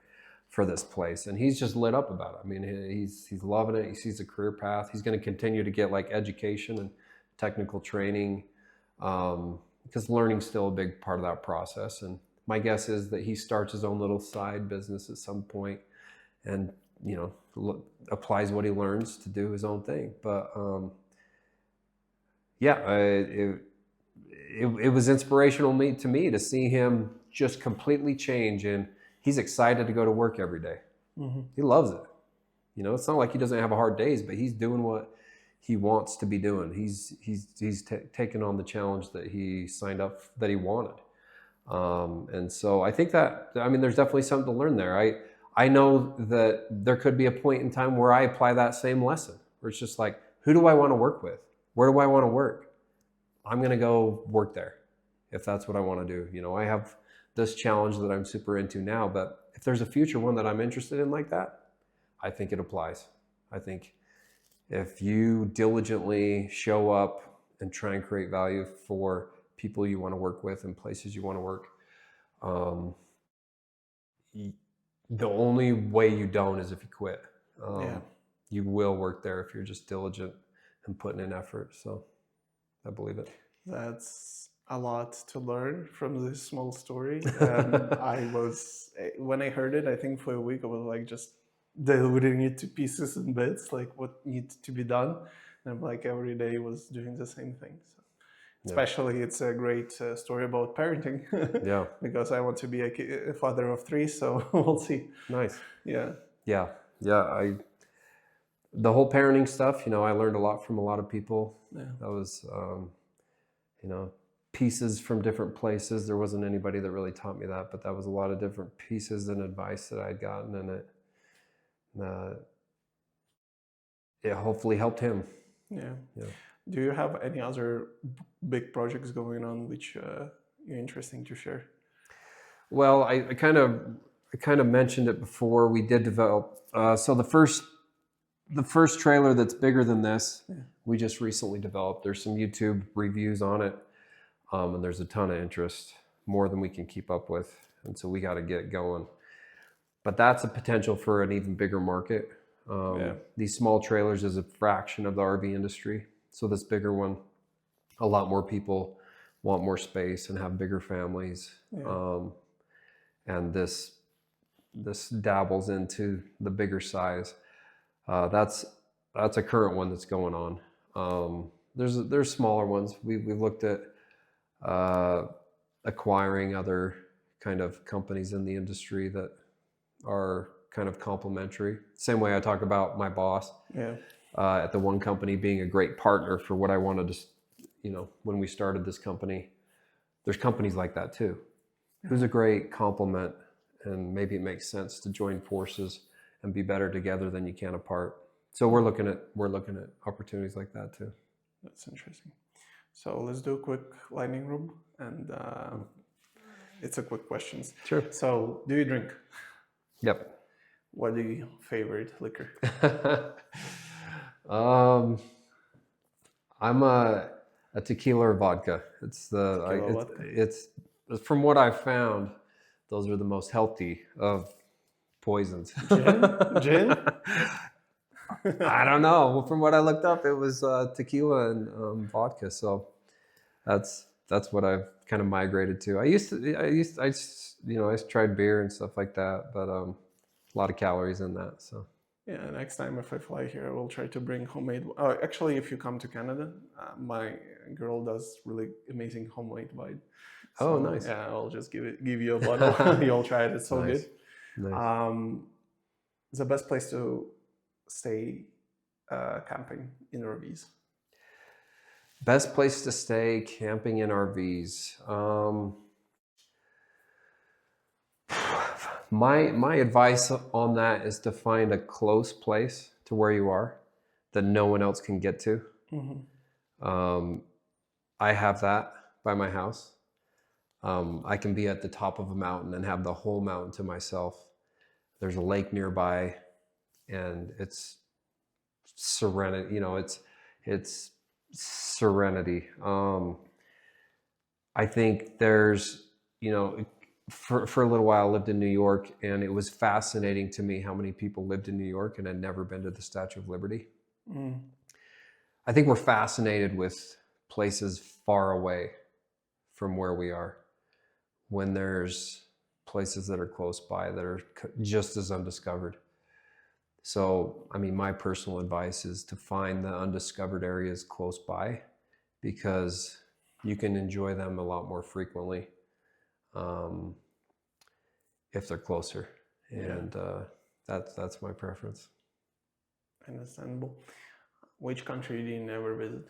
[SPEAKER 1] for this place. And he's just lit up about it. I mean, he's loving it. He sees a career path. He's going to continue to get like education and technical training, because learning's still a big part of that process. And my guess is that he starts his own little side business at some point, and applies what he learns to do his own thing. But it was inspirational to me to see him just completely change, and he's excited to go to work every day. Mm-hmm. He loves it. It's not like he doesn't have hard days, but he's doing what he wants to be doing. He's taken on the challenge that he signed up, that he wanted. And so I think there's definitely something to learn there. I know that there could be a point in time where I apply that same lesson, where it's just like, who do I want to work with? Where do I want to work? I'm going to go work there if that's what I want to do. I have this challenge that I'm super into now, but if there's a future one that I'm interested in like that, I think it applies. I think if you diligently show up and try and create value for people you want to work with and places you want to work, Um, the only way you don't is if you quit.
[SPEAKER 2] Yeah.
[SPEAKER 1] You will work there if you're just diligent and putting in effort. So I believe it.
[SPEAKER 2] That's a lot to learn from this small story. When I heard it, I think for a week, I was like just diluting it to pieces and bits, like what needs to be done. And I'm like every day was doing the same thing. So especially it's a great story about parenting.
[SPEAKER 1] Yeah.
[SPEAKER 2] Because I want to be a father of 3, so we'll see.
[SPEAKER 1] Nice.
[SPEAKER 2] Yeah.
[SPEAKER 1] Yeah. The whole parenting stuff, I learned a lot from a lot of people.
[SPEAKER 2] Yeah.
[SPEAKER 1] That was, pieces from different places. There wasn't anybody that really taught me that, but that was a lot of different pieces and advice that I'd gotten, and it hopefully helped him.
[SPEAKER 2] Yeah.
[SPEAKER 1] Yeah.
[SPEAKER 2] Do you have any other big projects going on which you're interesting to share?
[SPEAKER 1] Well, I kind of mentioned it before. We did develop. So the first trailer that's bigger than this, we just recently developed. There's some YouTube reviews on it, and there's a ton of interest, more than we can keep up with, and so we got to get going. But that's a potential for an even bigger market. These small trailers is a fraction of the RV industry. So this bigger one, a lot more people want more space and have bigger families.
[SPEAKER 2] Yeah.
[SPEAKER 1] And this dabbles into the bigger size. That's a current one that's going on. There's smaller ones. We've looked at acquiring other kind of companies in the industry that are kind of complementary. Same way I talk about my boss.
[SPEAKER 2] Yeah.
[SPEAKER 1] At the one company being a great partner for what I wanted to, when we started this company. There's companies like that too. Who's a great complement, and maybe it makes sense to join forces and be better together than you can apart. So we're looking at opportunities like that too.
[SPEAKER 2] That's interesting. So let's do a quick lightning round, and it's a quick questions.
[SPEAKER 1] Sure.
[SPEAKER 2] So, do you drink?
[SPEAKER 1] Yep.
[SPEAKER 2] What is your favorite liquor?
[SPEAKER 1] I'm a tequila or vodka. It's from what I've found, those are the most healthy of poisons.
[SPEAKER 2] Gin?
[SPEAKER 1] I don't know. Well, from what I looked up, it was tequila and vodka. So that's what I've kind of migrated to. I tried beer and stuff like that, but a lot of calories in that. So
[SPEAKER 2] Yeah, next time if I fly here, I will try to bring homemade. Actually, if you come to Canada, my girl does really amazing homemade wine.
[SPEAKER 1] Oh, nice.
[SPEAKER 2] Yeah, I'll just give you a bottle. You'll try it. It's so
[SPEAKER 1] Nice.
[SPEAKER 2] good.
[SPEAKER 1] Nice.
[SPEAKER 2] The best place to stay camping in RVs.
[SPEAKER 1] Best place to stay camping in RVs. My advice on that is to find a close place to where you are that no one else can get to.
[SPEAKER 2] Mm-hmm.
[SPEAKER 1] I have that by my house. I can be at the top of a mountain and have the whole mountain to myself. There's a lake nearby, and it's serenity. It's serenity. I think there's, for a little while I lived in New York, and it was fascinating to me how many people lived in New York and had never been to the Statue of Liberty.
[SPEAKER 2] Mm.
[SPEAKER 1] I think we're fascinated with places far away from where we are, when there's places that are close by that are just as undiscovered. So, my personal advice is to find the undiscovered areas close by, because you can enjoy them a lot more frequently if they're closer. And that's my preference.
[SPEAKER 2] Understandable. Which country do you never visit?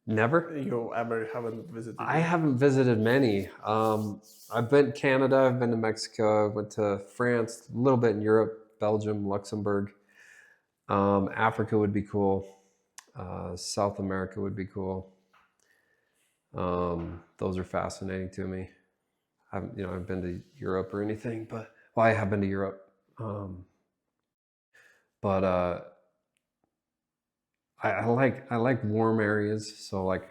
[SPEAKER 1] Never?
[SPEAKER 2] You ever haven't visited?
[SPEAKER 1] I haven't visited many. I've been to Canada, I've been to Mexico, I went to France, a little bit in Europe, Belgium, Luxembourg. Africa would be cool. South America would be cool. Those are fascinating to me. I haven't been to Europe or anything, but I have been to Europe. I like warm areas, so like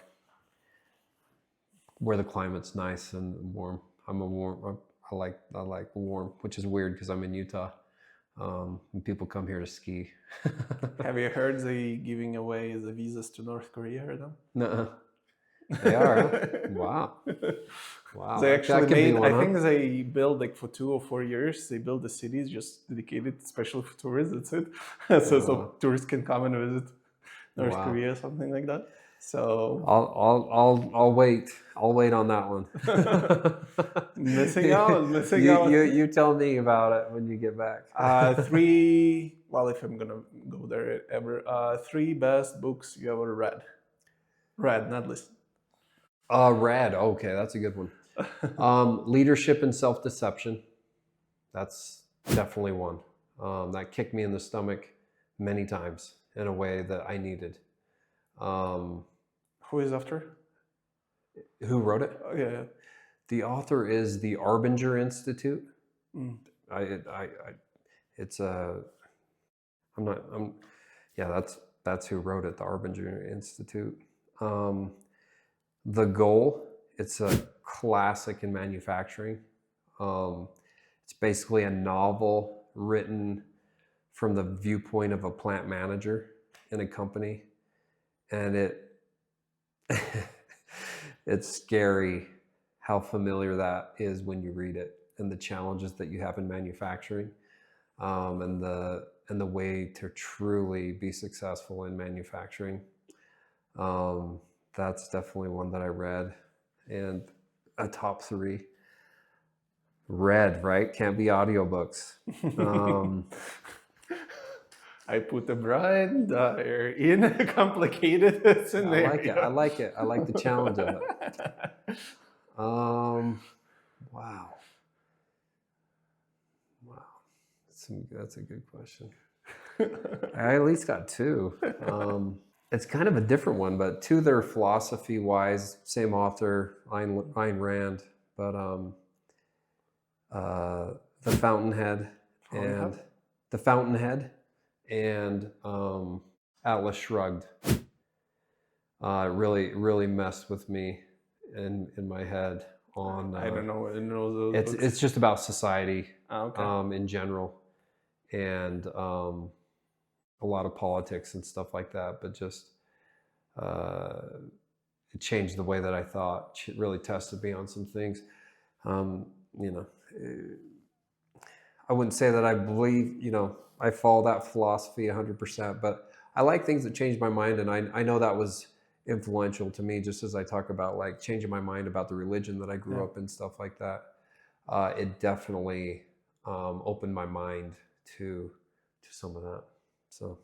[SPEAKER 1] where the climate's nice and warm. I'm a warm. I like warm, which is weird because I'm in Utah. And people come here to ski.
[SPEAKER 2] Have you heard they giving away the visas to North Korea right now?
[SPEAKER 1] Nuh-uh. They are. Huh? Wow. Wow.
[SPEAKER 2] They
[SPEAKER 1] that
[SPEAKER 2] actually
[SPEAKER 1] could be
[SPEAKER 2] made,
[SPEAKER 1] one,
[SPEAKER 2] I
[SPEAKER 1] huh?
[SPEAKER 2] think they built like for 2 or 4 years, they built the cities just dedicated especially for tourists, that's it. So tourists can come and visit North Korea, something like that. So
[SPEAKER 1] I'll wait. I'll wait on that one.
[SPEAKER 2] missing out.
[SPEAKER 1] You tell me about it when you get back.
[SPEAKER 2] 3, well, if I'm gonna go there ever, 3 best books you ever read. Read, not listened.
[SPEAKER 1] Read. Okay, that's a good one. Leadership and Self-Deception. That's definitely one. That kicked me in the stomach many times in a way that I needed.
[SPEAKER 2] Who is after?
[SPEAKER 1] Who wrote it?
[SPEAKER 2] Oh, yeah.
[SPEAKER 1] The author is the Arbinger Institute. That's who wrote it, the Arbinger Institute. The Goal, it's a classic in manufacturing. It's basically a novel written from the viewpoint of a plant manager in a company. And it's scary how familiar that is when you read it, and the challenges that you have in manufacturing, and the way to truly be successful in manufacturing. That's definitely one that I read. And a top 3. Read, right? Can't be audiobooks.
[SPEAKER 2] I put the Brian Dyer in a complicated scenario.
[SPEAKER 1] I like it. I like the challenge of it. Wow. That's a good question. I at least got 2. It's kind of a different one, but 2 that are philosophy-wise, same author, Ayn Rand, but The Fountainhead and Atlas Shrugged. Really messed with me in my head on.
[SPEAKER 2] I don't know those books.
[SPEAKER 1] It's just about society
[SPEAKER 2] Okay.
[SPEAKER 1] in general, and a lot of politics and stuff like that. But just it changed the way that I thought. It really tested me on some things. I wouldn't say that I believe, I follow that philosophy 100%, but I like things that change my mind. And I know that was influential to me, just as I talk about like changing my mind about the religion that I grew up in, stuff like that. It definitely opened my mind to some of that. So,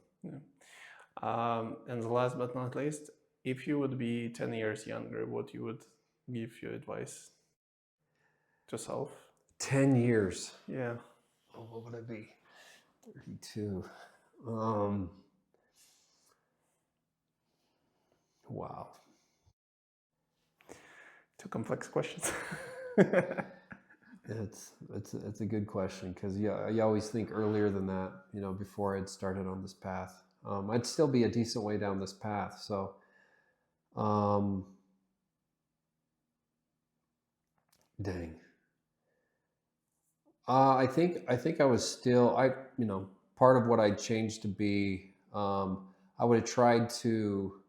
[SPEAKER 2] and the last but not least, if you would be 10 years younger, what you would give your advice to self?
[SPEAKER 1] 10 years.
[SPEAKER 2] Yeah.
[SPEAKER 1] Oh, what would it be? 32. Wow.
[SPEAKER 2] 2 complex questions.
[SPEAKER 1] It's a good question, because you always think earlier than that, before I'd started on this path. I'd still be a decent way down this path. So, dang. I think I was still, part of what I changed to be, I would have tried to,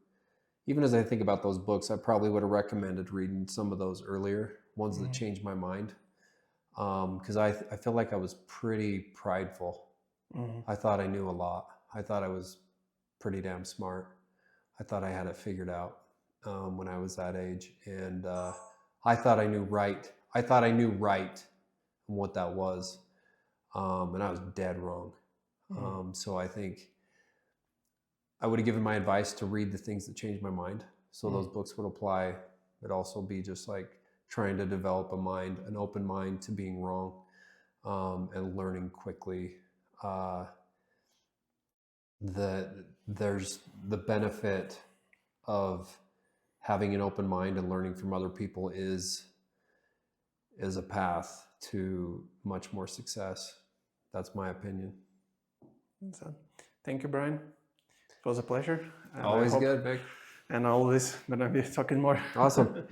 [SPEAKER 1] even as I think about those books, I probably would have recommended reading some of those earlier ones that changed my mind. Because I feel like I was pretty prideful. I thought I knew a lot. I thought I was pretty damn smart. I thought I had it figured out when I was that age. And I thought I knew right. I thought I knew right and what that was. And I was dead wrong. So I think I would have given my advice to read the things that changed my mind. So those books would apply. It'd also be just like trying to develop an open mind to being wrong, and learning quickly. There's the benefit of having an open mind and learning from other people is a path to much more success. That's my opinion.
[SPEAKER 2] So, thank you, Brian. It was a pleasure.
[SPEAKER 1] Always good, Vic.
[SPEAKER 2] And always gonna be talking more.
[SPEAKER 1] Awesome.